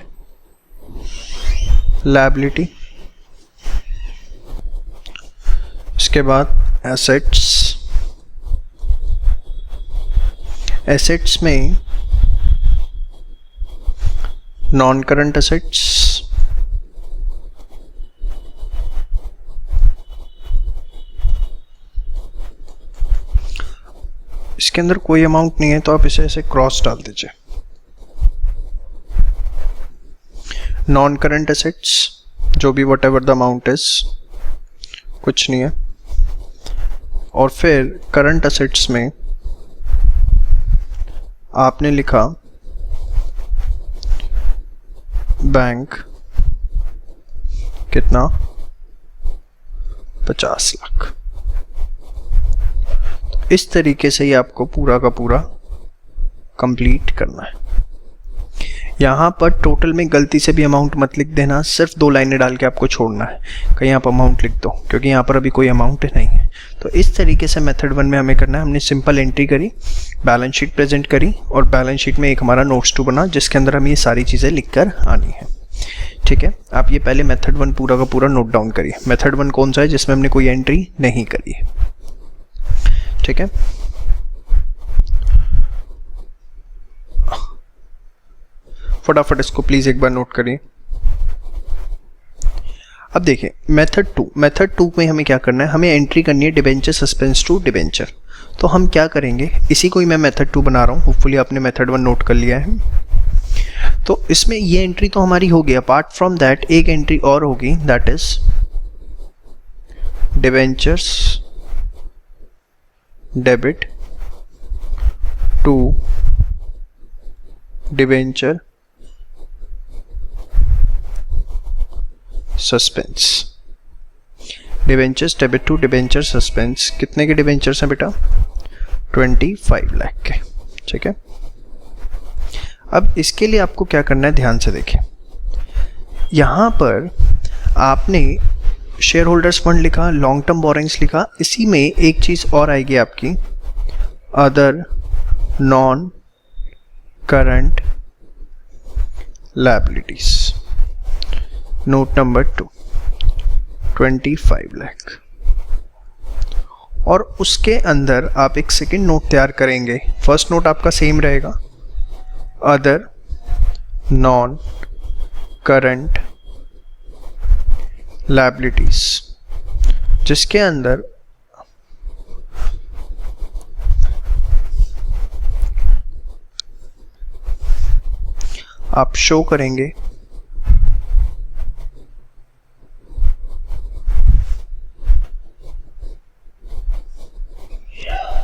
लायबिलिटी, इसके बाद एसेट्स। एसेट्स में नॉन करंट एसेट्स, इसके अंदर कोई अमाउंट नहीं है तो आप इसे ऐसे क्रॉस डाल दीजिए। नॉन करंट एसेट्स जो भी what ever the amount is, कुछ नहीं है। और फिर करंट एसेट्स में आपने लिखा बैंक कितना, 50 लाख। इस तरीके से ही आपको पूरा का पूरा कंप्लीट करना है। यहाँ पर टोटल में गलती से भी अमाउंट मत लिख देना, सिर्फ 2 लाइनें डाल के आपको छोड़ना है, कहीं आप अमाउंट लिख दो, क्योंकि यहाँ पर अभी कोई अमाउंट नहीं है। तो इस तरीके से मेथड 1 में हमें करना है। हमने सिंपल एंट्री करी, बैलेंस शीट प्रेजेंट करी, और बैलेंस शीट में एक हमारा नोट्स 2 बना जिसके अंदर हमें ये सारी चीज़ें लिख कर आनी है। ठीक है, आप ये पहले मेथड 1 पूरा का पूरा नोट डाउन करिए। मेथड 1 कौन सा है, जिसमें हमने कोई एंट्री नहीं करी है। ठीक है, फटाफट इसको प्लीज एक बार नोट करिए। अब देखिए मेथड टू में हमें क्या करना है, हमें एंट्री करनी है डिबेंचर सस्पेंस टू डिबेंचर। तो हम क्या करेंगे, इसी को ही मैं मेथड 2 बना रहा हूँ, होपफुली आपने मेथड 1 नोट कर लिया है। तो इसमें ये एंट्री तो हमारी हो गई, अपार्ट फ्रॉम दैट एक एंट्री और होगी, that is debentures debit to debenture suspense. Debentures debit to debenture suspense, कितने के डिबेंचर्स हैं बेटा, 25 लाख के, ठीक है। अब इसके लिए आपको क्या करना है, ध्यान से देखिए, यहाँ पर आपने शेयर होल्डर्स फंड लिखा, लॉन्ग टर्म बोरिंग्स लिखा, इसी में एक चीज़ और आएगी आपकी, other non current liabilities, note number 2, 25 lakh. और उसके अंदर आप एक सेकेंड नोट तैयार करेंगे, फर्स्ट नोट आपका सेम रहेगा, अदर नॉन करंट लायबिलिटीज, जिसके अंदर आप शो करेंगे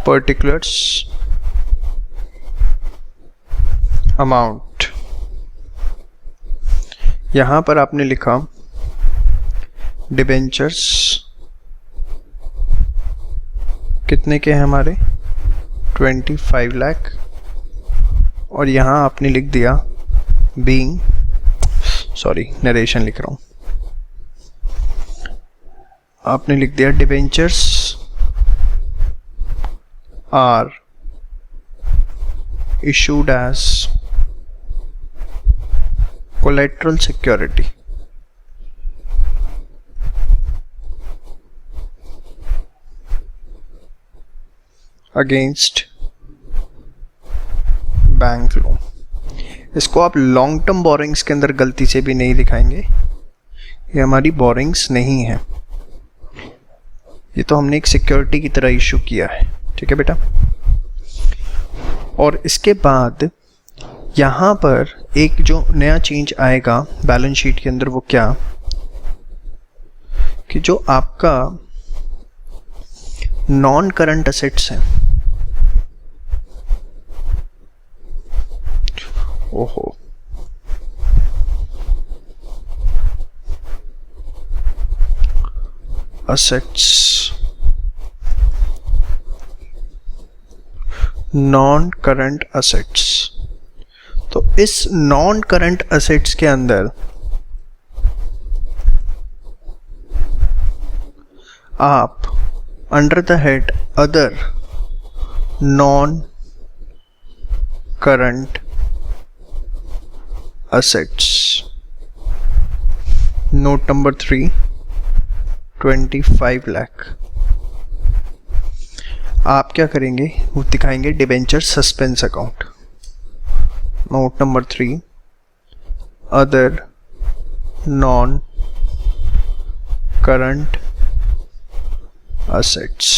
पर्टिकुलर्स अमाउंट। यहां पर आपने लिखा डिबेंचर्स कितने के हैं हमारे, 25 लाख, और यहां आपने लिख दिया बीइंग, सॉरी नरेशन लिख रहा हूं, आपने लिख दिया debentures are issued as collateral security against bank loan. इसको आप लॉन्ग टर्म बोरिंग्स के अंदर गलती से भी नहीं दिखाएंगे, ये हमारी बोरिंग्स नहीं है, ये तो हमने एक सिक्योरिटी की तरह इशू किया है, ठीक है बेटा। और इसके बाद यहाँ पर एक जो नया चेंज आएगा बैलेंस शीट के अंदर, वो क्या, कि जो आपका नॉन करंट एसेट्स हैं, ओहो, असेट्स नॉन करंट असेट्स, तो इस नॉन करंट असेट्स के अंदर आप under the head other non current assets, note number 3, 25 lakh, आप क्या करेंगे, वो दिखाएंगे debenture suspense account, note number 3, other non current assets.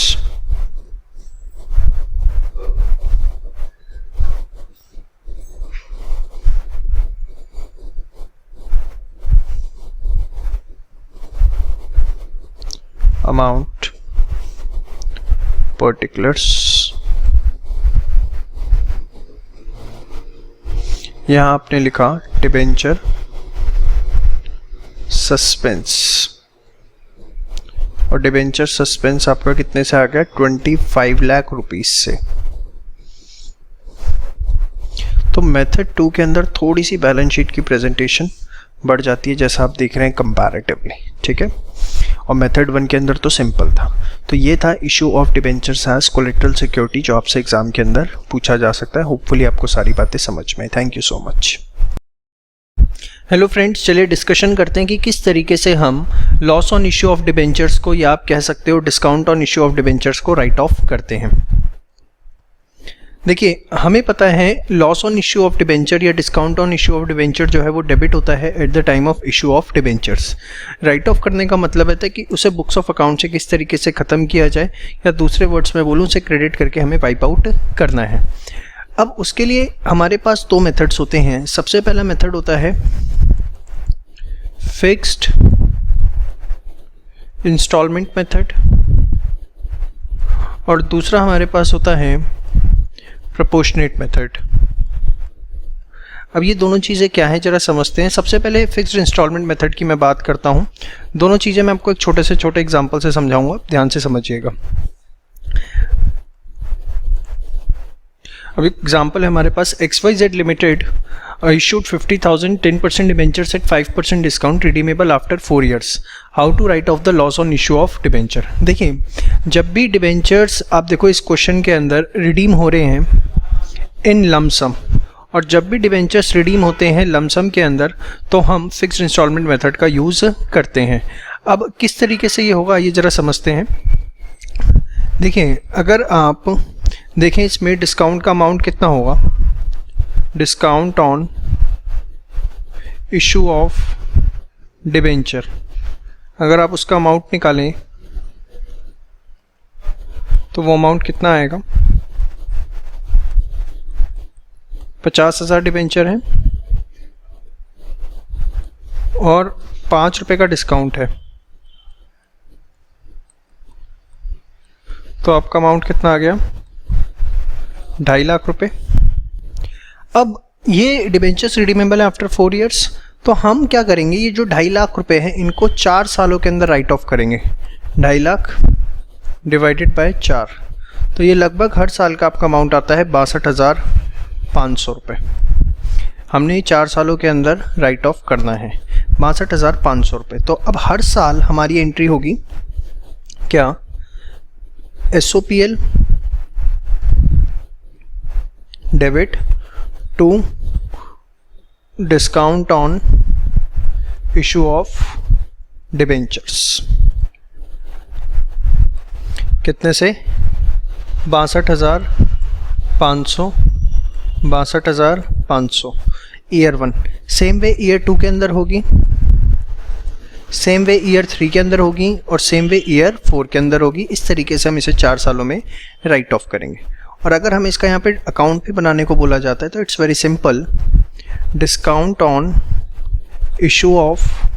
Amount particulars, यहां आपने लिखा डिबेंचर सस्पेंस, और डिबेंचर सस्पेंस आपका कितने से आ गया, 25 लाख रुपीस से। तो मेथड 2 के अंदर थोड़ी सी बैलेंस शीट की प्रेजेंटेशन बढ़ जाती है, जैसा आप देख रहे हैं कंपैरेटिवली, ठीक है। और मेथड 1 के अंदर तो सिंपल था। तो ये था issue of debentures as collateral security, जो आपसे एग्जाम के अंदर पूछा जा सकता है। होपफुली आपको सारी बातें समझ में। Thank you so much. Hello friends, चलिए डिस्कशन करते हैं कि किस तरीके से हम loss on issue of debentures को, या आप कह सकते हो discount on issue of debentures को राइट ऑफ करते हैं। देखिए हमें पता है loss on issue of debenture या discount on issue of debenture जो है वो डेबिट होता है at the time of issue of debentures. Write of करने का मतलब है कि उसे बुक्स ऑफ अकाउंट से किस तरीके से ख़त्म किया जाए, या दूसरे वर्ड्स में बोलूँ उसे क्रेडिट करके हमें वाइप आउट करना है। अब उसके लिए हमारे पास दो मेथड्स होते हैं। सबसे पहला मेथड होता है फिक्स्ड इंस्टॉलमेंट मेथड और दूसरा हमारे पास होता है प्रोपोर्शनेट मेथड। अब ये दोनों चीज़ें क्या हैं जरा समझते हैं। सबसे पहले फिक्स्ड इंस्टॉलमेंट मेथड की मैं बात करता हूँ। दोनों चीज़ें मैं आपको एक छोटे से छोटे एग्जांपल से समझाऊंगा, ध्यान से समझिएगा। अब एग्जांपल है हमारे पास XYZ लिमिटेड issued 50,000 10% debentures at 5% discount redeemable after 4 years. How to write off the loss on issue of debenture. देखिए जब भी डिबेंचर्स आप देखो इस क्वेश्चन के अंदर रिडीम हो रहे हैं इन लमसम, और जब भी डिबेंचर्स रिडीम होते हैं लमसम के अंदर तो हम फिक्स्ड इंस्टॉलमेंट मेथड का यूज़ करते हैं। अब किस तरीके से ये होगा ये ज़रा समझते हैं। देखिए अगर आप देखें इसमें डिस्काउंट का अमाउंट कितना होगा, discount on issue of debenture, अगर आप उसका अमाउंट निकालें तो वो अमाउंट कितना आएगा, 50,000 डिबेंचर है और 5 रुपये का डिस्काउंट है, तो आपका अमाउंट कितना आ गया, 2.5 लाख रुपए। अब ये डिबेंचर्स रिडीमेबल है आफ्टर 4 years, तो हम क्या करेंगे, ये जो 2.5 लाख रुपए हैं इनको 4 सालों के अंदर राइट ऑफ करेंगे। 2.5 लाख डिवाइडेड बाय 4, तो ये लगभग हर साल का आपका अमाउंट आता है 62,500 रुपये। हमने 4 सालों के अंदर राइट ऑफ करना है 62,500 रुपये। तो अब हर साल हमारी एंट्री होगी क्या, SOPL debit to discount on issue of debentures, कितने से 62,500 62,500 ईयर 1। सेम वे ईयर 2 के अंदर होगी, सेम वे ईयर 3 के अंदर होगी और सेम वे ईयर 4 के अंदर होगी। इस तरीके से हम इसे 4 सालों में राइट ऑफ करेंगे। और अगर हम इसका यहाँ पे अकाउंट भी बनाने को बोला जाता है तो it's very simple, discount on issue of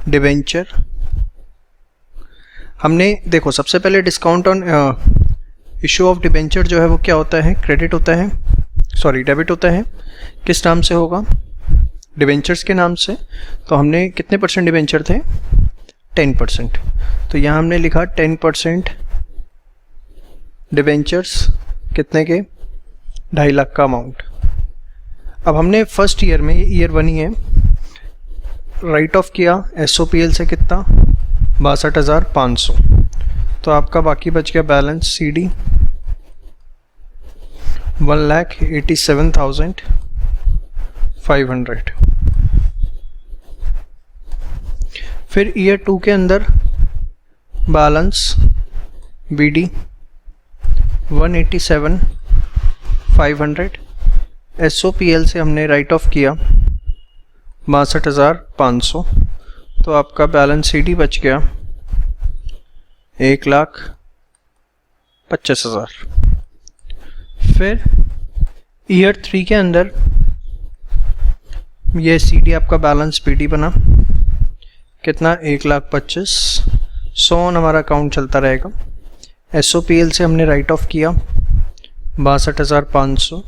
debenture. हमने देखो सबसे पहले discount on issue of debenture जो है वो क्या होता है, क्रेडिट होता है, सॉरी डेबिट होता है। किस नाम से होगा, डिबेंचर्स के नाम से। तो हमने कितने परसेंट डिबेंचर थे, 10%, तो यहाँ हमने लिखा 10% डिबेंचर्स, कितने के, 2.5 लाख का अमाउंट। अब हमने फर्स्ट ईयर में, ये ईयर 1 ही है, राइट ऑफ किया SOPL से कितना, 62,500, तो आपका बाकी बच गया बैलेंस CD 1,87,500। फिर ईयर 2 के अंदर बैलेंस BD 187,500, SOPL से हमने राइट ऑफ किया 62,500, तो आपका बैलेंस CD बच गया 1,25,000। फिर ईयर 3 के अंदर ये CD आपका बैलेंस BD बना कितना, 1,25,000। 100 हमारा अकाउंट चलता रहेगा। SOPL से हमने राइट ऑफ किया 62,500,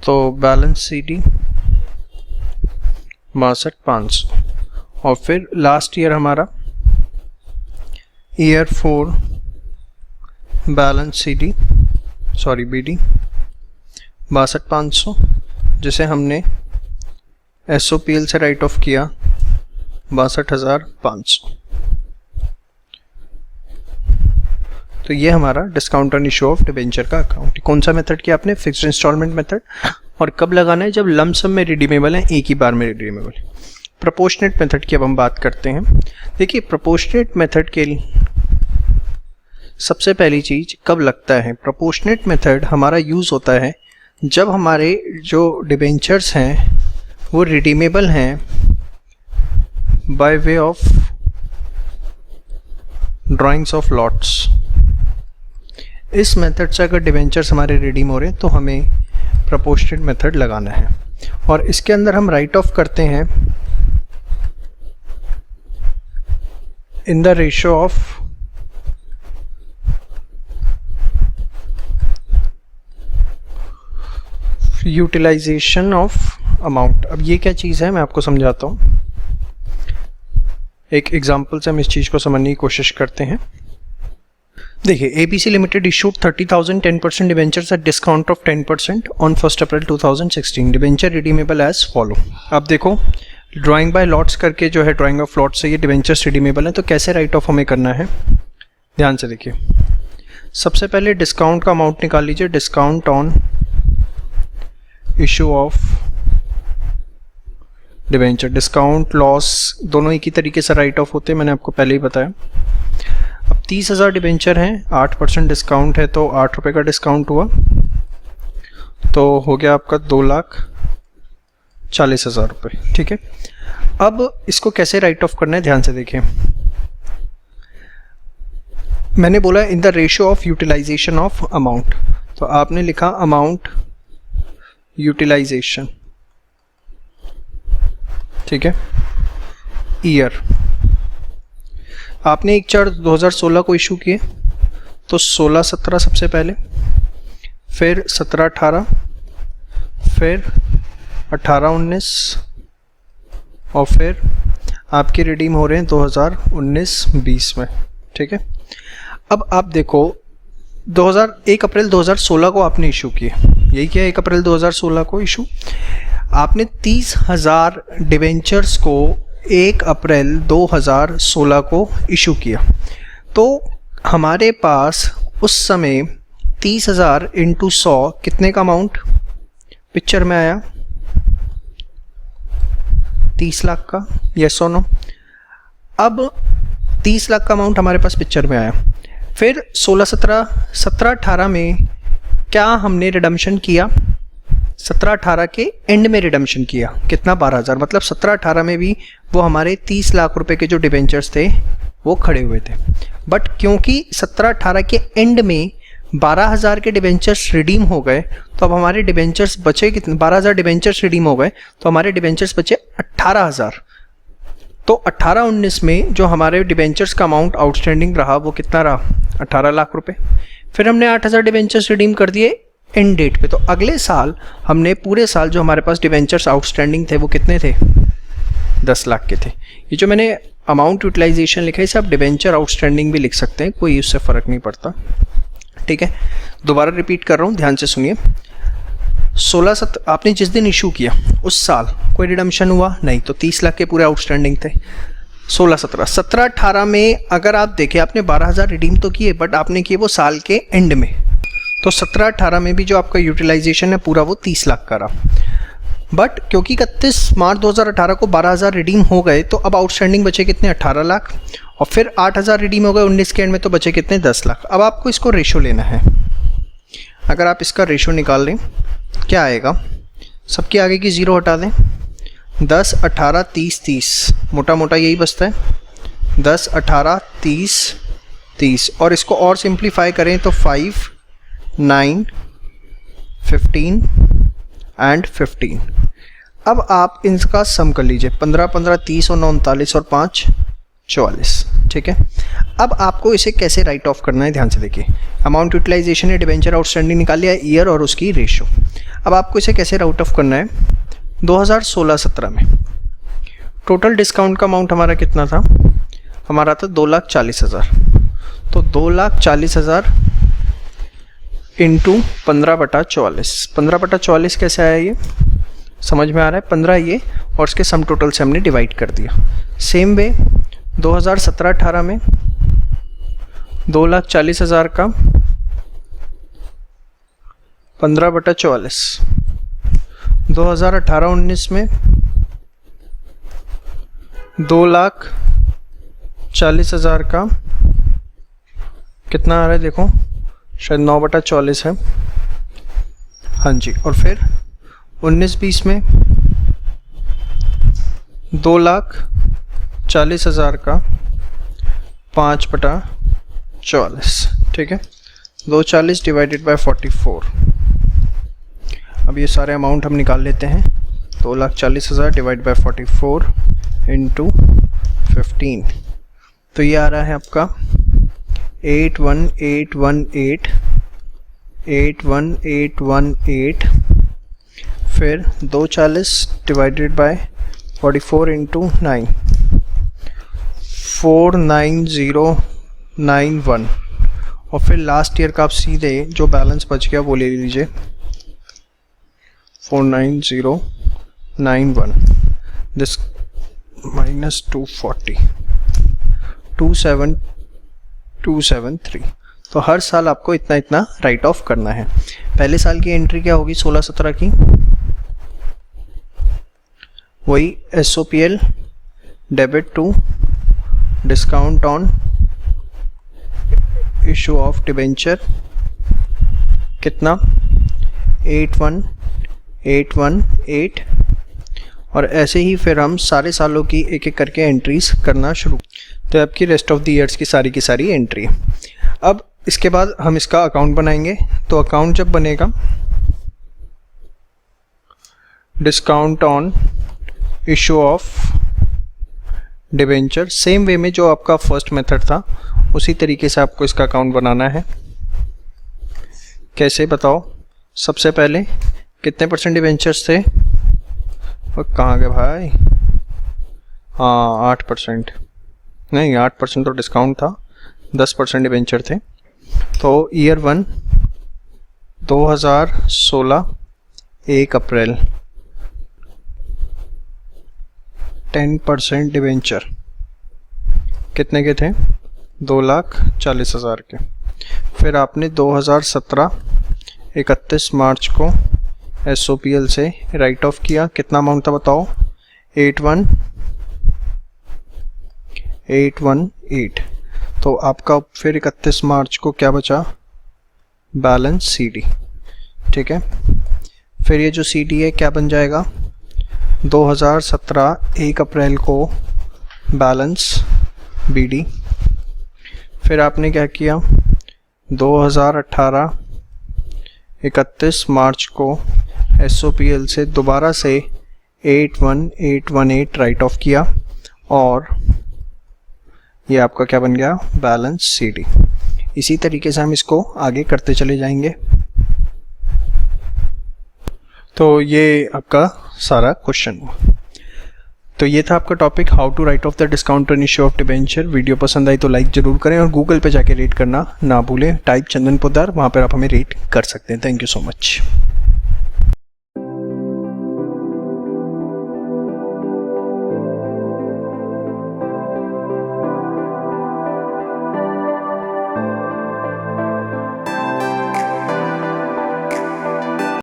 तो बैलेंस CD 62,500। और फिर लास्ट ईयर हमारा ईयर 4 बैलेंस BD 62,500, जिसे हमने SOPL से राइट ऑफ किया 62,500। तो ये हमारा discount on issue of debenture का अकाउंट। कौन सा मेथड किया आपने, फिक्स्ड इंस्टॉलमेंट मेथड। और कब लगाना है, जब लमसम में रिडीमेबल है, एक ही बार में रिडीमेबल है। प्रोपोर्शनेट मेथड की अब हम बात करते हैं। देखिए प्रोपोर्शनेट मेथड के सबसे पहली चीज कब लगता है, प्रोपोर्शनेट मेथड हमारा यूज होता है जब हमारे जो डिबेंचर्स हैं वो रिडीमेबल हैं by way of drawings of lots. इस मेथड से अगर डिबेंचर्स हमारे रिडीम हो रहे हैं तो हमें प्रोपोर्शनेट मेथड लगाना है, और इसके अंदर हम राइट ऑफ करते हैं in the ratio of utilisation of amount. अब ये क्या चीज़ है मैं आपको समझाता हूँ, एक एग्जांपल से हम इस चीज़ को समझने की कोशिश करते हैं। देखिए, ABC limited issued 30,000 10% debentures at discount of 10% on 1 April 2016। Debenture redeemable as follow. अब देखो, ड्राइंग बाय लॉट्स करके जो है ड्राइंग ऑफ लॉट्स से ये डिबेंचर्स रिडीमेबल है, तो कैसे राइट ऑफ हमें करना है, ध्यान से देखिए। सबसे पहले डिस्काउंट का अमाउंट निकाल लीजिए, discount on issue of debenture. Discount loss दोनों एक ही तरीके से राइट ऑफ होते हैं, मैंने आपको पहले ही बताया। अब 30,000 डिबेंचर हैं, 8% डिस्काउंट है तो 8 रुपये का डिस्काउंट हुआ, तो हो गया आपका 2,40,000 रुपये। ठीक है, अब इसको कैसे राइट ऑफ करना है ध्यान से देखिए। मैंने बोला in the ratio of utilisation of amount, तो आपने लिखा अमाउंट यूटिलाइजेशन, ठीक है, ईयर। आपने 1/4/2016 को इशू किए, तो 16-17 सबसे पहले, फिर 17-18, फिर 18-19, और फिर आपके रिडीम हो रहे हैं 2019-20 में। ठीक है, अब आप देखो 1 अप्रैल 2016 को आपने इशू किए, यही क्या 1 अप्रैल 2016 को इशू आपने 30,000 डिबेंचर्स को 1 अप्रैल 2016 को इशू किया, तो हमारे पास उस समय 30,000 इंटू 100 कितने का अमाउंट पिक्चर में आया, 30 लाख का, यस और नो। अब 30 लाख का अमाउंट हमारे पास पिक्चर में आया, फिर 16-17, 17-18 में क्या हमने रिडम्पशन किया, 17-18 के एंड में रिडम्पशन किया, कितना 12,000, मतलब 17-18 में भी वो हमारे 30 लाख रुपए के जो डिबेंचर्स थे वो खड़े हुए थे। बट क्योंकि 17-18 के एंड में 12,000 के डिबेंचर्स रिडीम हो गए, तो अब हमारे डिबेंचर्स बचे कितने, 12,000 डिबेंचर्स रिडीम हो गए, तो हमारे डिबेंचर्स बचे 18,000। तो 18-19 में जो हमारे डिबेंचर्स का अमाउंट आउटस्टैंडिंग रहा वो कितना रहा, 18 लाख रुपए। फिर हमने 8,000 डिबेंचर्स रिडीम कर दिए एंड डेट पे, तो अगले साल हमने पूरे साल जो हमारे पास डिबेंचर्स आउटस्टैंडिंग थे वो कितने थे, 10 लाख के थे। ये जो मैंने अमाउंट यूटिलाइजेशन लिखा है इसे आप डिबेंचर आउटस्टैंडिंग भी लिख सकते हैं, कोई उससे फ़र्क नहीं पड़ता। ठीक है, दोबारा रिपीट कर रहा हूँ, ध्यान से सुनिए। 16-17 आपने जिस दिन इशू किया उस साल कोई रिडम्पशन हुआ नहीं, तो 30 लाख के पूरे आउटस्टैंडिंग थे। 16-17, 17-18 में अगर आप देखें आपने 12,000 रिडीम तो किए, बट आपने किए वो साल के एंड में, तो 17-18 में भी जो आपका यूटिलाइजेशन है पूरा वो 30 लाख का रहा। बट क्योंकि 31 मार्च 2018 को 12,000 रिडीम हो गए, तो अब आउटस्टैंडिंग बचे कितने, 18 लाख, और फिर 8,000 रिडीम हो गए 19 के एंड में, तो बचे कितने, 10 लाख। अब आपको इसको रेशो लेना है, अगर आप इसका रेशो निकाल लें क्या आएगा, सबके आगे की 0 हटा दें, 10, 18, 30, 30, मोटा मोटा यही बचता है, 10, 18, 30, 30, और इसको और सिंप्लीफाई करें तो 5, 9, 15 एंड 15। अब आप इनका सम कर लीजिए, 15, 15, 30 और 9, 39 और 5, 44। ठीक है, अब आपको इसे कैसे राइट ऑफ करना है ध्यान से देखिए। अमाउंट यूटिलाइजेशन है, डिबेंचर आउटस्टैंडिंग निकाल लिया, ईयर और उसकी रेशो। अब आपको इसे कैसे राइट ऑफ करना है, 2016-17 में टोटल डिस्काउंट का अमाउंट हमारा कितना था, हमारा था 2,40,000, तो 2,40,000 इंटू 15/44। 15/44 कैसे आया, ये समझ में आ रहा है, 15 ये और इसके सम टोटल से हमने डिवाइड कर दिया। सेम वे 2017-18 में 2,40,000 का 15/44, 2018-19 में 2,40,000 का कितना आ रहा है देखो, शायद 9/44 है। हाँ जी, और फिर 19-20 में 2,40,000 का 5/44, ठीक है। 240 डिवाइडेड बाय 44। अब ये सारे अमाउंट हम निकाल लेते हैं। 2,40,000 डिवाइड बाय 44 इंटू 15, तो ये आ रहा है आपका 81818, फिर 240 डिवाइडेड बाय 44 इंटू 9, 49091, और फिर लास्ट ईयर का आप सीधे जो बैलेंस बच गया वो ले लीजिए, 49091, दिस माइनस 240, 27273। तो हर साल आपको इतना इतना राइट ऑफ करना है। पहले साल की एंट्री क्या होगी 16-17 की, वही SOPL debit to discount on issue of debenture, कितना 81818, और ऐसे ही फिर हम सारे सालों की एक एक करके एंट्रीज करना शुरू। तो आपकी रेस्ट ऑफ द ईयर्स की सारी एंट्री। अब इसके बाद हम इसका अकाउंट बनाएंगे। तो अकाउंट जब बनेगा, discount on issue of debenture, same way में जो आपका फर्स्ट मेथड था उसी तरीके से आपको इसका अकाउंट बनाना है। कैसे बताओ? सबसे पहले कितने % डिबेंचर्स थे, और कहाँ गए भाई? हाँ 8%, नहीं 8% तो डिस्काउंट था, 10% डिबेंचर थे। तो ईयर 1 2016 1 अप्रैल 10% डिबेंचर कितने के थे? 2,40,000 के। फिर आपने 2017 31 मार्च को SOPL से राइट ऑफ किया, कितना अमाउंट था बताओ? 81818। तो आपका फिर 31 मार्च को क्या बचा? बैलेंस CD, ठीक है। फिर ये जो CD है क्या बन जाएगा? 2017 1 अप्रैल को बैलेंस BD। फिर आपने क्या किया? 2018 31 मार्च को SOPL से दोबारा से 81818 राइट ऑफ किया, और ये आपका क्या बन गया? Balance CD। इसी तरीके से हम इसको आगे करते चले जाएंगे। तो ये आपका सारा क्वेश्चन हुआ। तो ये था आपका topic, how to write off the discount on issue of debenture. Video पसंद आई तो लाइक जरूर करें, और गूगल पे जाके रेट करना ना भूलें। टाइप चंदन पोद्दार, वहाँ पर आप हमें रेट कर सकते हैं। Thank you so much.